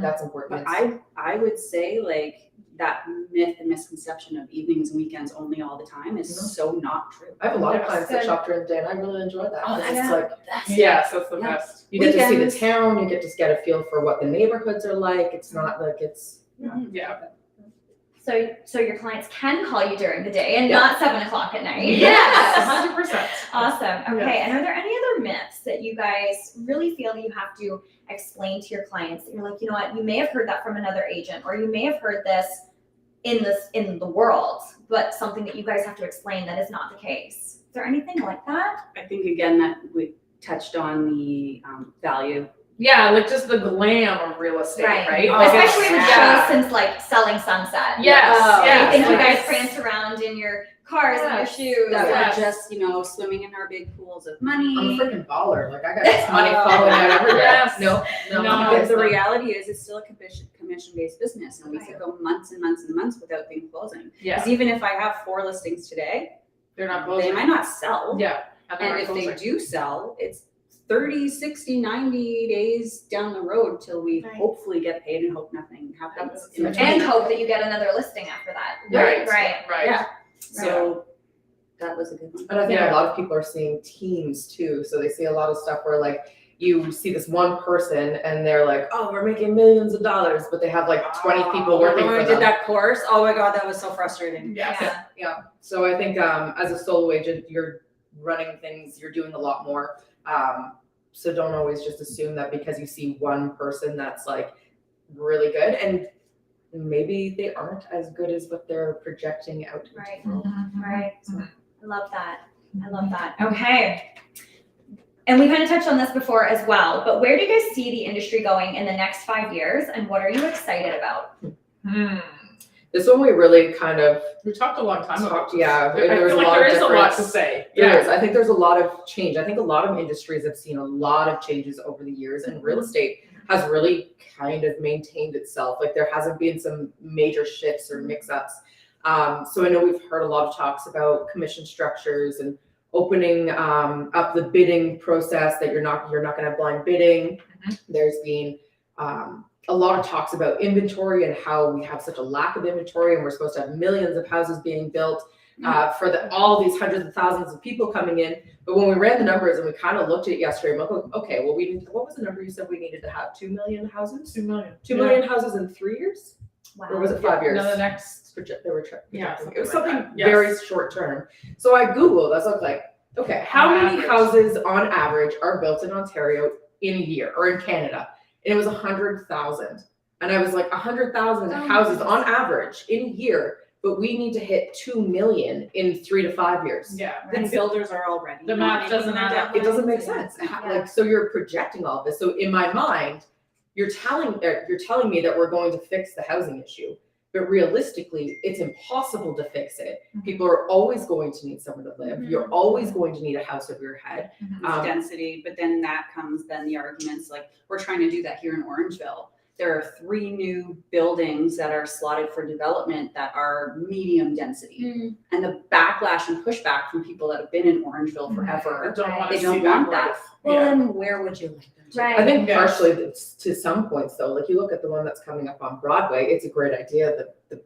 that's important. But I would say like that myth and misconception of evenings and weekends only all the time is so not true. I have a lot of Yes. clients that shop during the day, and I really enjoy that. Oh, It's that's like, Yes, that's the best. you get to see the Weekends. town, you get to get a feel for what the neighborhoods are like. It's not like it's, Yeah. So your clients can call you during the day and Yeah. not 7:00 at night. Yes, 100%. Awesome. Okay. Yes. And are there any other myths that you guys really feel that you have to explain to your clients that you're like, you know what, you may have heard that from another agent, or you may have heard this in the world, but something that you guys have to explain that is not the case? Is there anything like that? I think again that we touched on the value. Yeah, like just the glam of real estate, right? Oh, Like Especially with yeah. shows since like Selling Sunset. Yes, I yes, think you guys yes. prance around in your cars and your Yes. shoes. That Yes. we're just, swimming in our big pools of money. I'm a freaking baller. Like I got this money falling out everywhere. Yes. No. No. But the reality is it's still a commission-based business, and we could go months and months and months without things closing. Yeah, Because even if I have 4 listings today, they're not they closing. might not sell. Yeah. they're And not if they closing. do sell, it's 30, 60, 90 days down the road till we Right. hopefully get paid and hope nothing happens. in Right. between. And hope that you get another listing after that. Right. Right. Right. Yeah. So that was a good one. And I think Yeah. a lot of people are seeing teams too. So they see a lot of stuff where like you see this one person and they're like, oh, we're making millions of dollars, but they have like 20 people working When for we them. did that course, oh my God, that was so frustrating. Yes. Yeah. So I think as a solo agent, you're running things, you're doing a lot more. So don't always just assume that because you see one person that's like really good, and maybe they aren't as good as what they're projecting out. into Right. the world. Right. I love that. I love that. Okay. And we kind of touched on this before as well, but where do you guys see the industry going in the next 5 years, and what are you excited about? This one we really kind of We talked a long time about talked, this. yeah. I There was feel a like lot there of is a lot to difference. say. There is. I think there's a lot of change. I think a lot of industries have seen a lot of changes over the years, and real estate has really kind of maintained itself. Like there hasn't been some major shifts or mix-ups. So I know we've heard a lot of talks about commission structures and opening up the bidding process, that you're not going to have blind bidding. There's been a lot of talks about inventory and how we have such a lack of inventory, and we're supposed to have millions of houses being built for all these hundreds of thousands of people coming in. But when we ran the numbers and we kind of looked at it yesterday, I'm like, okay, well, what was the number you said we needed to have? 2 million houses? 2 million. 2 million houses in 3 years? Or was it 5 years? No, the next. They were projecting. Yeah, It was something something like that. Yes. very short term. So I Googled, I was like, okay, how On many average. houses on average are built in Ontario in a year, or in Canada? And it was 100,000. And I was like, 100,000 houses on average in a year, but we need to hit 2 million in 3 to 5 years. Yeah. And builders are already. The not math doesn't making add up. their It doesn't make deadlines. sense. Yeah. Like, so you're projecting all of this. So in my mind, you're telling me that we're going to fix the housing issue. but realistically, it's impossible to fix it. People are always going to need somewhere to live. You're always going to need a house over your head. Density, but then that comes then the arguments like we're trying to do that here in Orangeville. There are 3 new buildings that are slotted for development that are medium density. And the backlash and pushback from people that have been in Orangeville forever, they don't want that. Well, then where would you like them to? Right. I think partially it's to some points though, like you look at the one that's coming up on Broadway, it's a great idea, the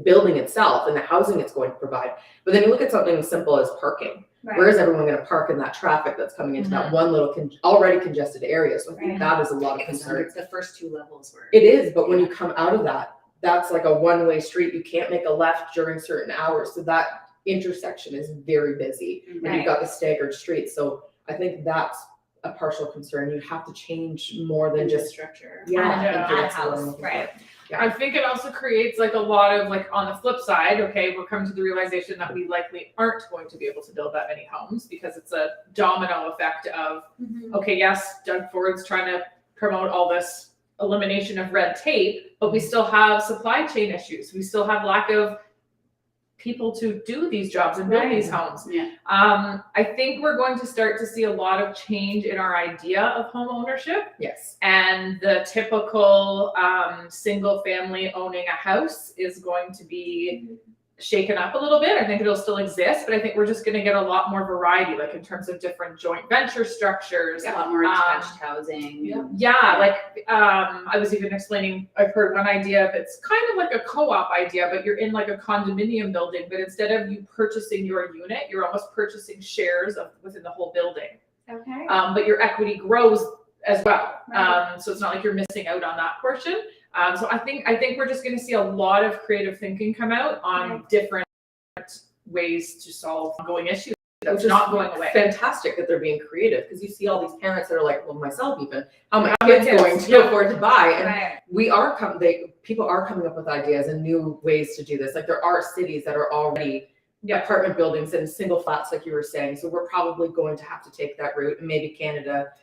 building itself and the housing it's going to provide. But then you look at something as simple as parking. Right. Where is everyone going to park in that traffic that's coming into that one little already congested area? So I think that is a lot of concern. It's the first 2 levels where It is, but when you come out of that, that's like a one-way street. You can't make a left during certain hours. So that intersection is very busy. And you've got the staggered streets. So I think that's a partial concern. You have to change more than just structure. Add house, right. Yeah. I think it also creates like a lot of like on the flip side, okay, we're coming to the realization that we likely aren't going to be able to build that many homes because it's a domino effect of, okay, yes, Doug Ford's trying to promote all this elimination of red tape, but we still have supply chain issues. We still have lack of people to do these jobs and build these homes. I think we're going to start to see a lot of change in our idea of home ownership. Yes. And the typical single family owning a house is going to be shaken up a little bit. I think it'll still exist, but I think we're just going to get a lot more variety, like in terms of different joint venture structures. A lot more attached housing. I was even explaining, I've heard one idea of it's kind of like a co-op idea, but you're in like a condominium building, but instead of you purchasing your unit, you're almost purchasing shares of within the whole building. Okay. But your equity grows as well. So it's not like you're missing out on that portion. So I think we're just going to see a lot of creative thinking come out on different ways to solve ongoing issues. That's not going away. Fantastic that they're being creative because you see all these parents that are like, well, myself even, how my kids going to afford to buy? And we are people are coming up with ideas and new ways to do this. Like there are cities that are already apartment buildings and single flats, like you were saying. So we're probably going to have to take that route, and maybe Canada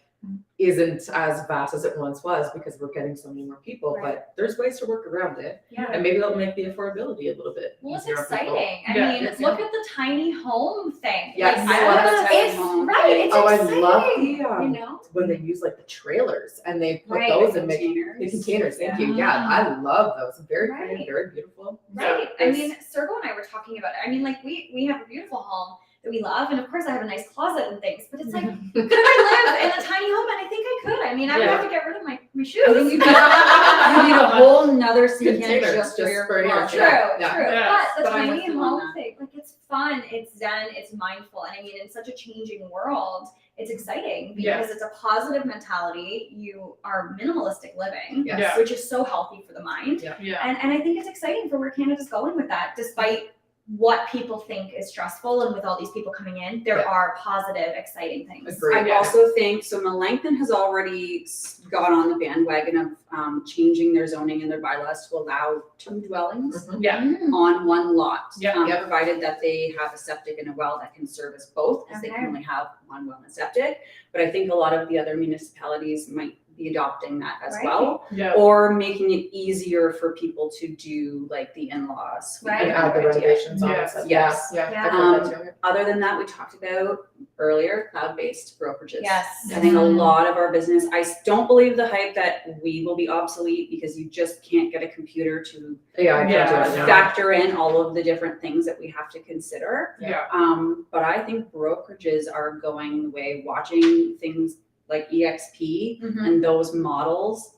isn't as vast as it once was because we're getting so many more people, but there's ways to work around it. And maybe that'll make the affordability a little bit easier. It's exciting. I mean, look at the tiny home thing. Yes, like, I love the tiny home. It's exciting. I love the, you know, when they use like the trailers and they put those in the containers. Thank you. Yeah, I love those. Very pretty, very beautiful. Right. I mean, Sergo and I were talking about it. I mean, like we have a beautiful home that we love, and of course I have a nice closet and things, but it's like, could I live in a tiny home? And I think I could. I mean, I would have to get rid of my shoes. I think you need a whole nother container just for your True. But the But I'm tiny with you on home that. thing, like it's fun, it's zen, it's mindful. And I mean, in such a changing world, it's exciting because it's a positive mentality. You are minimalistic living, which is so healthy for the mind. And I think it's exciting for where Canada's going with that, despite what people think is stressful, and with all these people coming in, there are positive, exciting things. I also think, so Melanchthon has already got on the bandwagon of changing their zoning and their bylaws to allow 2 dwellings on one lot, provided that they have a septic and a well that can service both, because they can only have one well and septic. But I think a lot of the other municipalities might be adopting that as well, or making it easier for people to do like the in-laws and add the renovations on it. Other than that, we talked about earlier cloud-based brokerages. Yes. I think a lot of our business, I don't believe the hype that we will be obsolete because you just can't get a computer to factor in all of the different things that we have to consider. But I think brokerages are going the way, watching things like EXP and those models.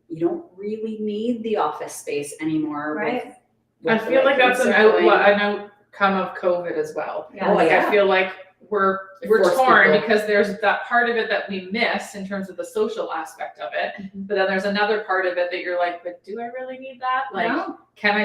You don't really need the office space anymore. I feel like that's an outcome of COVID as well. I feel like we're torn because there's that part of it that we miss in terms of the social aspect of it, but then there's another part of it that you're like, but do I really need that? Like, can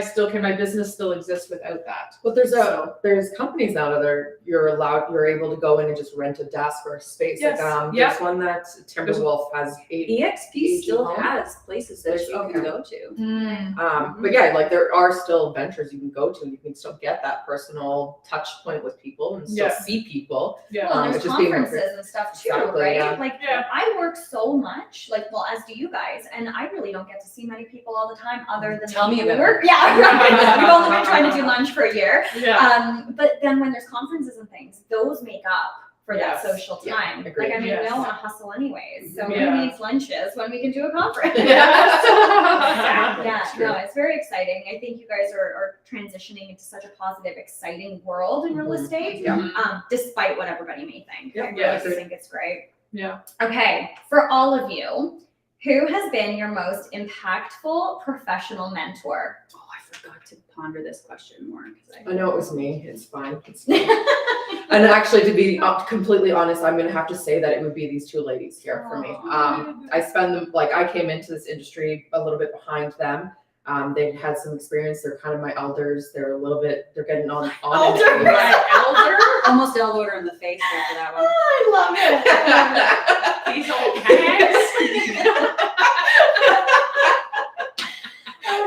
my business still exist without that? Well, there's companies now that you're able to go in and just rent a desk or a space. There's one that Timberwolf has. EXP still has places that you can go to. But like there are still ventures you can go to. You can still get that personal touch point with people and still see people. Yeah. Well, and there's Just being conferences and stuff too, Exactly, right? yeah. Like Yeah. I work so much, like well, as do you guys, and I really don't get to see many people all the time other than Tell me people who about it. work. Yeah, right. We've only been trying to do lunch for a year. Yeah. But then when there's conferences and things, those make up for Yes. that social Yeah, time. agreed. Like I mean, Yes. we all want to hustle anyways, so Yeah. who needs lunches when we can do a conference? Yes. Yeah, True. no, it's very exciting. I think you guys are transitioning into such a positive, exciting world in real Mhm. estate, Yeah. despite what everybody may think. Yeah, I really yes. do think it's great. Yeah. Okay, for all of you, who has been your most impactful professional mentor? Oh, I forgot to ponder this question more. I know it was me. It's fine. It's fine. And actually, to be completely honest, I'm going to have to say that it would be these two ladies here for me. I spend them, like, I came into this industry a little bit behind them. They've had some experience. They're kind of my elders. They're a little bit, they're getting on. Elder? it. Elder? Almost elbowed her in the face there for that one. I love it. I love it. These old hags.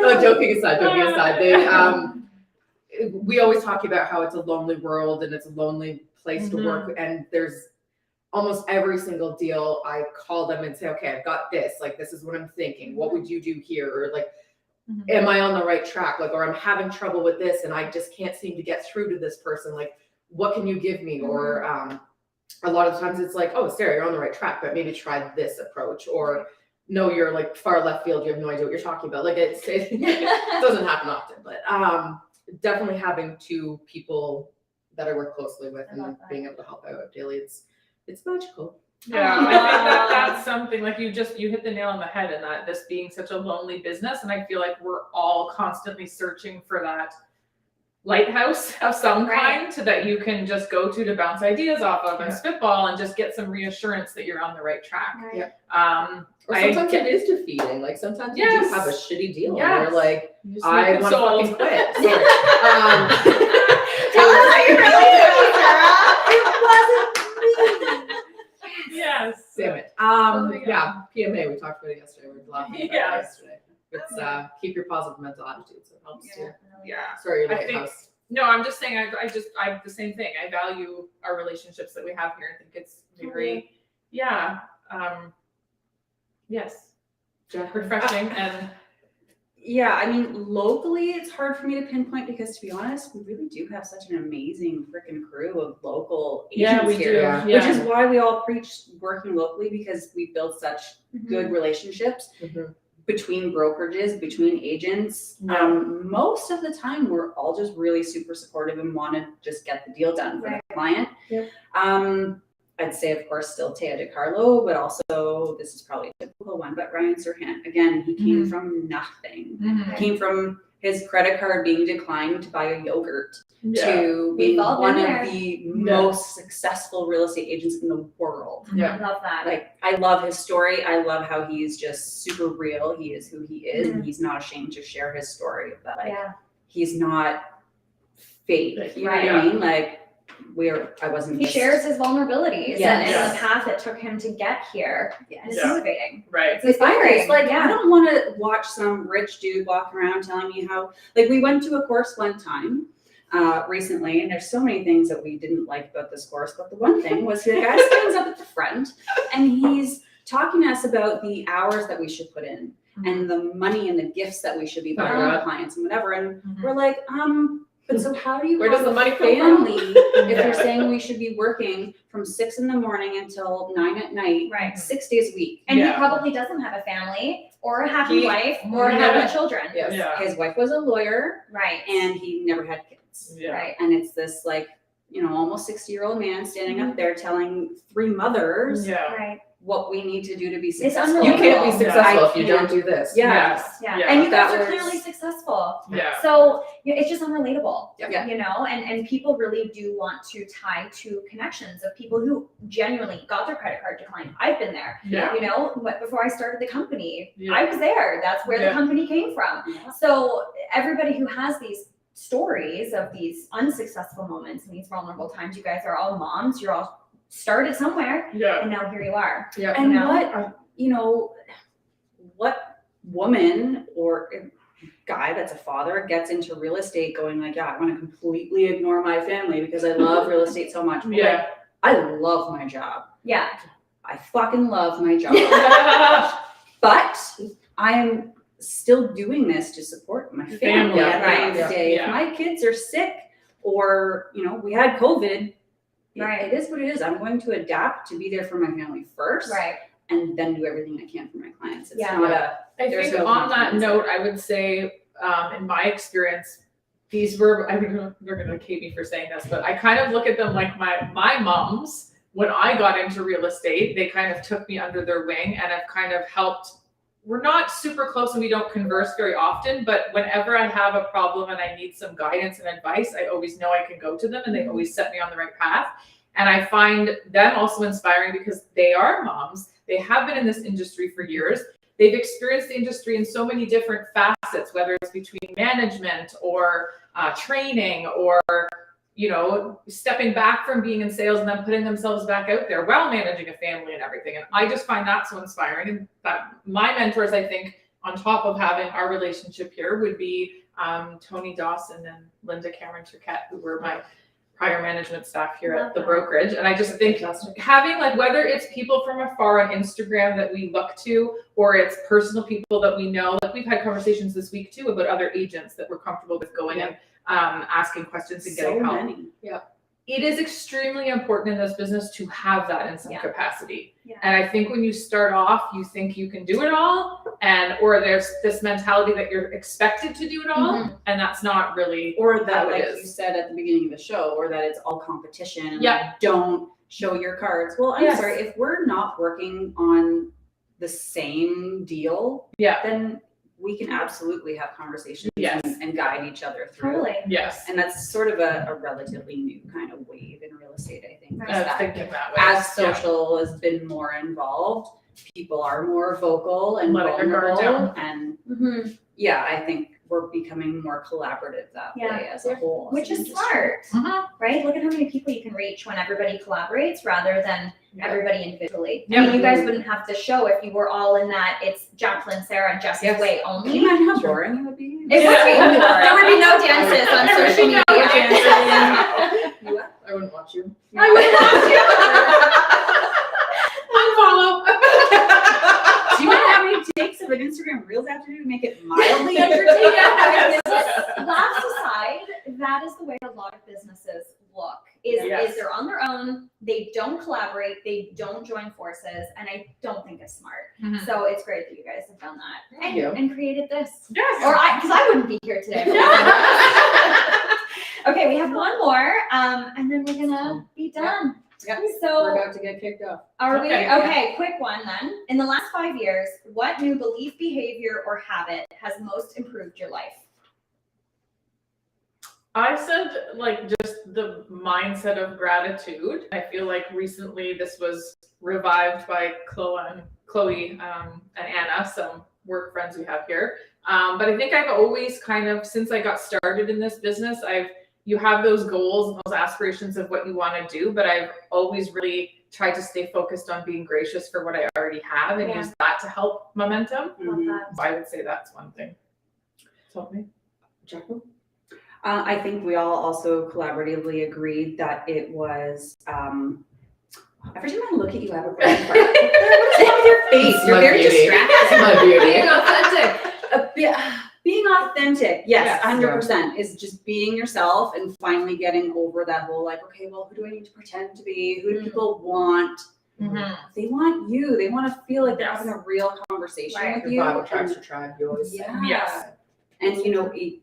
No, joking aside, we always talk about how it's a lonely world and it's a lonely place to work, and there's almost every single deal I call them and say, okay, I've got this, like, this is what I'm thinking. What would you do here? Or like, am I on the right track? Like, or I'm having trouble with this and I just can't seem to get through to this person. Like, what can you give me? Or a lot of times it's like, oh, Sarah, you're on the right track, but maybe try this approach. Or no, you're like far left field. You have no idea what you're talking about. Like it doesn't happen often, but definitely having two people that I work closely with and being able to help out daily, it's magical. Yeah, I think that's something like you hit the nail on the head in that this being such a lonely business, and I feel like we're all constantly searching for that lighthouse of some kind so that you can just go to bounce ideas off of and spitball and just get some reassurance that you're on the right track. Right. Or sometimes it is defeating. Like sometimes you do have a shitty deal and you're like, I want to fucking quit. Sorry. Tell us how you really feel, Sarah. It wasn't me. Yes. Damn it. Yeah, PMA, we talked about it yesterday. We were laughing about it yesterday. It's keep your positive mental attitude, so it helps too. Yeah. Sorry, your I think- lighthouse. No, I'm just saying I'm the same thing. I value our relationships that we have here. I think it's very yes. Refreshing and Yeah, I mean, locally, it's hard for me to pinpoint because, to be honest, we really do have such an amazing freaking crew of local agents here. Yeah. Which is why we all preach working locally, because we build such good relationships between brokerages, between agents. Most of the time, we're all just really super supportive and want to just get the deal done for the client. I'd say, of course, still Taya DeCarlo, but also, this is probably a typical one, but Ryan Serhant, again, he came from nothing. Came from his credit card being declined to buy a yogurt to being one of the most successful real estate agents in the world. I love that. Like, I love his story. I love how he's just super real. He is who he is, and he's not ashamed to share his story. But like, he's not fake. You know what I mean? Like, I wasn't. He shares his vulnerabilities Yes. and the path it took him to get here. And it's motivating. right. It's inspiring. It's like, I don't want to watch some rich dude walk around telling me how, like, we went to a course one time recently, and there's so many things that we didn't like about this course, but the one thing was the guy stands up at the front and he's talking to us about the hours that we should put in and the money and the gifts that we should be buying our clients and whatever. And we're like, but so how do you Where does the money come from? family if you're saying we should be working from 6 a.m. until 9 p.m, 6 days a week? And he probably doesn't have a family or a happy wife or happy children. His wife was a lawyer, Right. and he never had kids. Right. And it's this, like, almost 60-year-old man standing up there telling 3 mothers Right. what we need to do to be It's successful. You can't be successful I if you can't. don't do this. Yes. Yeah. Yeah. And you guys That are was- clearly successful. Yeah. So it's just unrelatable. Yeah. And people really do want to tie to connections of people who genuinely got their credit card declined. I've been there. Yeah. Before I started the company, Yeah. I was there. That's where the company came from. Yeah. So everybody who has these stories of these unsuccessful moments and these vulnerable times, you guys are all moms. You're all started somewhere, and now here you are. And what woman or guy that's a father gets into real estate going like, I want to completely ignore my family because I love real estate so much. But like, I love my job. Yeah. I fucking love my job. But I'm still doing this to support my family at the end of the day. If my kids are sick or, we had COVID, it is what it is. I'm going to adapt to be there for my family first. Right. And then do everything I can for my clients. It's not I think on that note, I would say, in my experience, these were, they're going to hate me for saying this, but I kind of look at them like my moms. When I got into real estate, they kind of took me under their wing and have kind of helped. We're not super close and we don't converse very often, but whenever I have a problem and I need some guidance and advice, I always know I can go to them and they always set me on the right path. And I find them also inspiring because they are moms. They have been in this industry for years. They've experienced the industry in so many different facets, whether it's between management or training or, stepping back from being in sales and then putting themselves back out there while managing a family and everything. And I just find that so inspiring. And that my mentors, I think, on top of having our relationship here would be Tony Dawson and Linda Cameron Turquette, who were my prior management staff here at the brokerage. And I just think having whether it's people from afar on Instagram that we look to, or it's personal people that we know, we've had conversations this week too about other agents that we're comfortable with going and asking questions and getting help. Yeah. It is extremely important in this business to have that in some capacity. Yeah. And I think when you start off, you think you can do it all, or there's this mentality that you're expected to do it all, and that's not really, or that, like you said at the beginning of the show, or that it's all competition and don't show your cards. Well, I'm sorry, if we're not working on the same deal, then we can absolutely have conversations and guide each other through. Totally. Yes. And that's sort of a relatively new kind of wave in real estate, I think. Right. I was thinking that way. As social has been more involved, people are more vocal and letting their guard vulnerable. down. And I think we're becoming more collaborative that way as a whole. Which is smart, right? Look at how many people you can reach when everybody collaborates rather than everybody individually. I mean, you guys wouldn't have to show if you were all in that it's Jacqueline, Sarah, and Jess's way only. Can you imagine how boring it would be? It would be. There would be no dances on social media. I wouldn't watch you. I wouldn't watch you. Unfollow. Do you know how many takes of an Instagram Reels have to do to make it mildly entertaining? Laughs aside, that is the way a lot of businesses look. Is they're on their own, they don't collaborate, they don't join forces, and I don't think it's smart. So it's great that you guys have done that and created this. Yes. Or because I wouldn't be here today. Okay, we have one more, and then we're gonna be done. Yep. So we're about to get kicked off. are we? Okay, quick one then. In the last 5 years, what new belief, behavior, or habit has most improved your life? I said just the mindset of gratitude. I feel like recently this was revived by Chloe and Anna, some work friends we have here. But I think I've always kind of, since I got started in this business, you have those goals and those aspirations of what you want to do, but I've always really tried to stay focused on being gracious for what I already have and use that to help momentum. Love that. So I would say that's one thing. Tell me. Jacqueline? I think we all also collaboratively agreed that it was, every time I look at you, I have a brain fart. What is wrong with your face? You're very distracted. My beauty. Being authentic. Being authentic, yes, 100% is just being yourself and finally getting over that whole okay, well, who do I need to pretend to be? Who do people want? They want you. They want to feel like they're having a real conversation with you. Bible tribes to tribe, you always say. Yes. And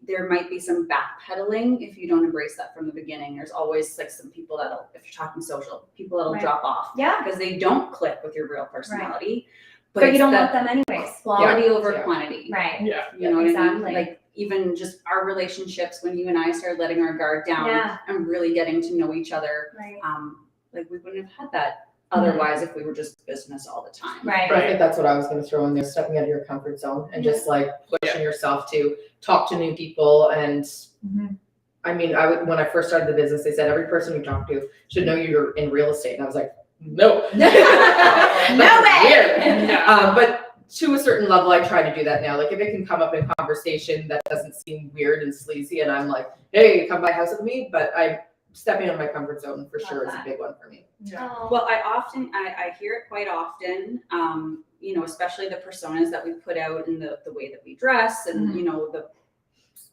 there might be some backpedaling if you don't embrace that from the beginning. There's always some people that'll, if you're talking social, people that'll drop off. Yeah. Because they don't click with your real personality. But you don't want them anyways. Quality over quantity. Right. Yeah. You know what I mean? Exactly. Even just our relationships when you and I started letting our guard down and really getting to know each other. Right. We wouldn't have had that otherwise if we were just business all the time. Right. I think that's what I was going to throw in there, stepping out of your comfort zone and just pushing yourself to talk to new people. And I mean, when I first started the business, they said every person you talk to should know you're in real estate. And I was like, no, no way. Weird. But to a certain level, I try to do that now. If it can come up in conversation that doesn't seem weird and sleazy, and I'm like, hey, come by house with me. But I stepping out of my comfort zone for Love sure is a that. big one for me. Oh. Well, I hear it quite often, especially the personas that we put out and the way that we dress and, the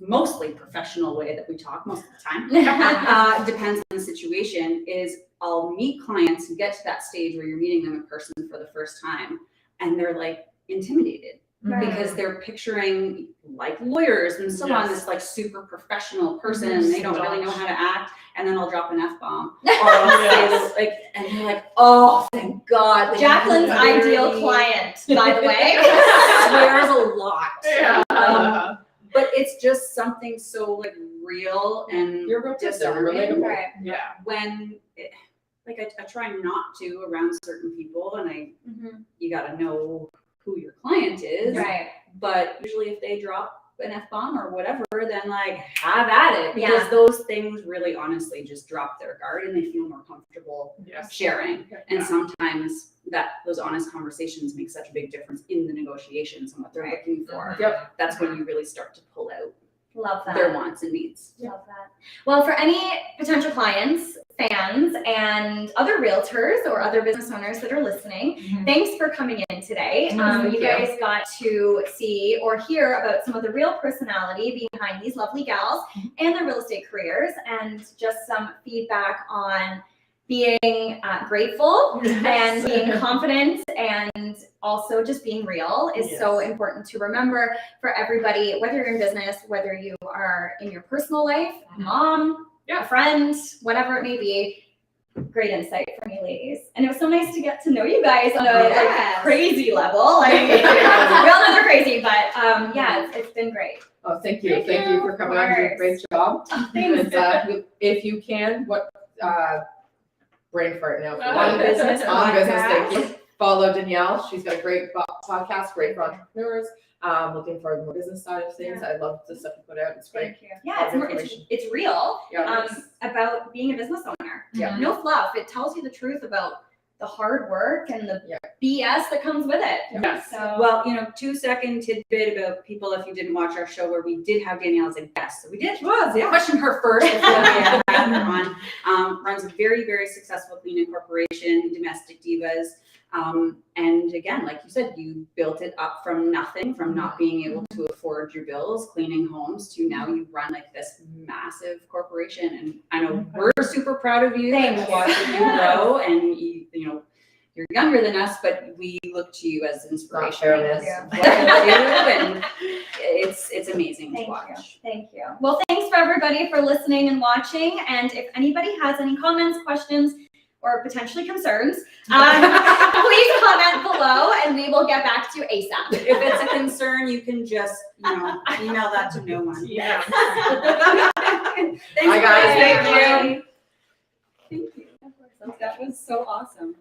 mostly professional way that we talk most of the time. Depends on the situation. Is I'll meet clients who get to that stage where you're meeting them in person for the first time and they're like intimidated. Right. Because they're picturing like lawyers and so on, this like super professional person, and they don't really know how to act, and then I'll drop an F-bomb. Or I'll say this, like, and they're like, oh, thank God. Like, Jacqueline's literally ideal client, by the way. swears a lot. Yeah. But it's just something so like real and You're real person, you're disarming. relatable. Right. Yeah. When I try not to around certain people, and you got to know who your client is. Right. But usually if they drop an F-bomb or whatever, then like have at it, because Yeah. those things really honestly just drop their guard and they feel more comfortable Yes. sharing. Yeah. And sometimes those honest conversations make such a big difference in the negotiations and what they're Right. looking for. Yep. That's when you really start to pull out Love that. their wants and needs. Love that. Well, for any potential clients, fans, and other realtors or other business owners that are listening, thanks for coming in today. Thank You guys got to see or hear about some of the real personality behind these lovely gals and their real estate careers, and just some feedback on being grateful and being confident, and also just being real is so important to remember for everybody, whether you're in business, whether you are in your personal life, a mom, a friend, whatever it may be. Great insight from you ladies. And it was so nice to get to know you guys on a like, crazy level. I mean, we all know they're crazy, but it's been great. Oh, thank you. Thank you for coming on. You did a great job. Thanks. And, if you can, brain fart now. On business On business, podcast. thank you. Follow Danielle. She's got a great podcast, great for entrepreneurs. Looking for the more business side of things. I love the stuff you put out. It's great. Thank you. Yeah, it's real. Yeah. About being a business owner. Yeah. No fluff. It tells you the truth about the hard work and the BS that comes with it. Yes. So, Well, 2-second tidbit about people if you didn't watch our show where we did have Danielle as a guest. So we did question her first before we had her on. Runs a very, very successful cleaning corporation, Domestic Divas. And again, like you said, you built it up from nothing, from not being able to afford your bills, cleaning homes, to now you run like this massive corporation. And I know we're super proud of you and watching you grow, and you're younger than us, but we look to you as inspiration. Fairness. What you do, and it's amazing to watch. Thank you. Well, thanks for everybody for listening and watching. And if anybody has any comments, questions, or potentially concerns, please comment below and we will get back to you ASAP. If it's a concern, you can just, email that to no one. Yeah. Thanks, Bye, guys. Thank Thank you. Thank you. That was so awesome.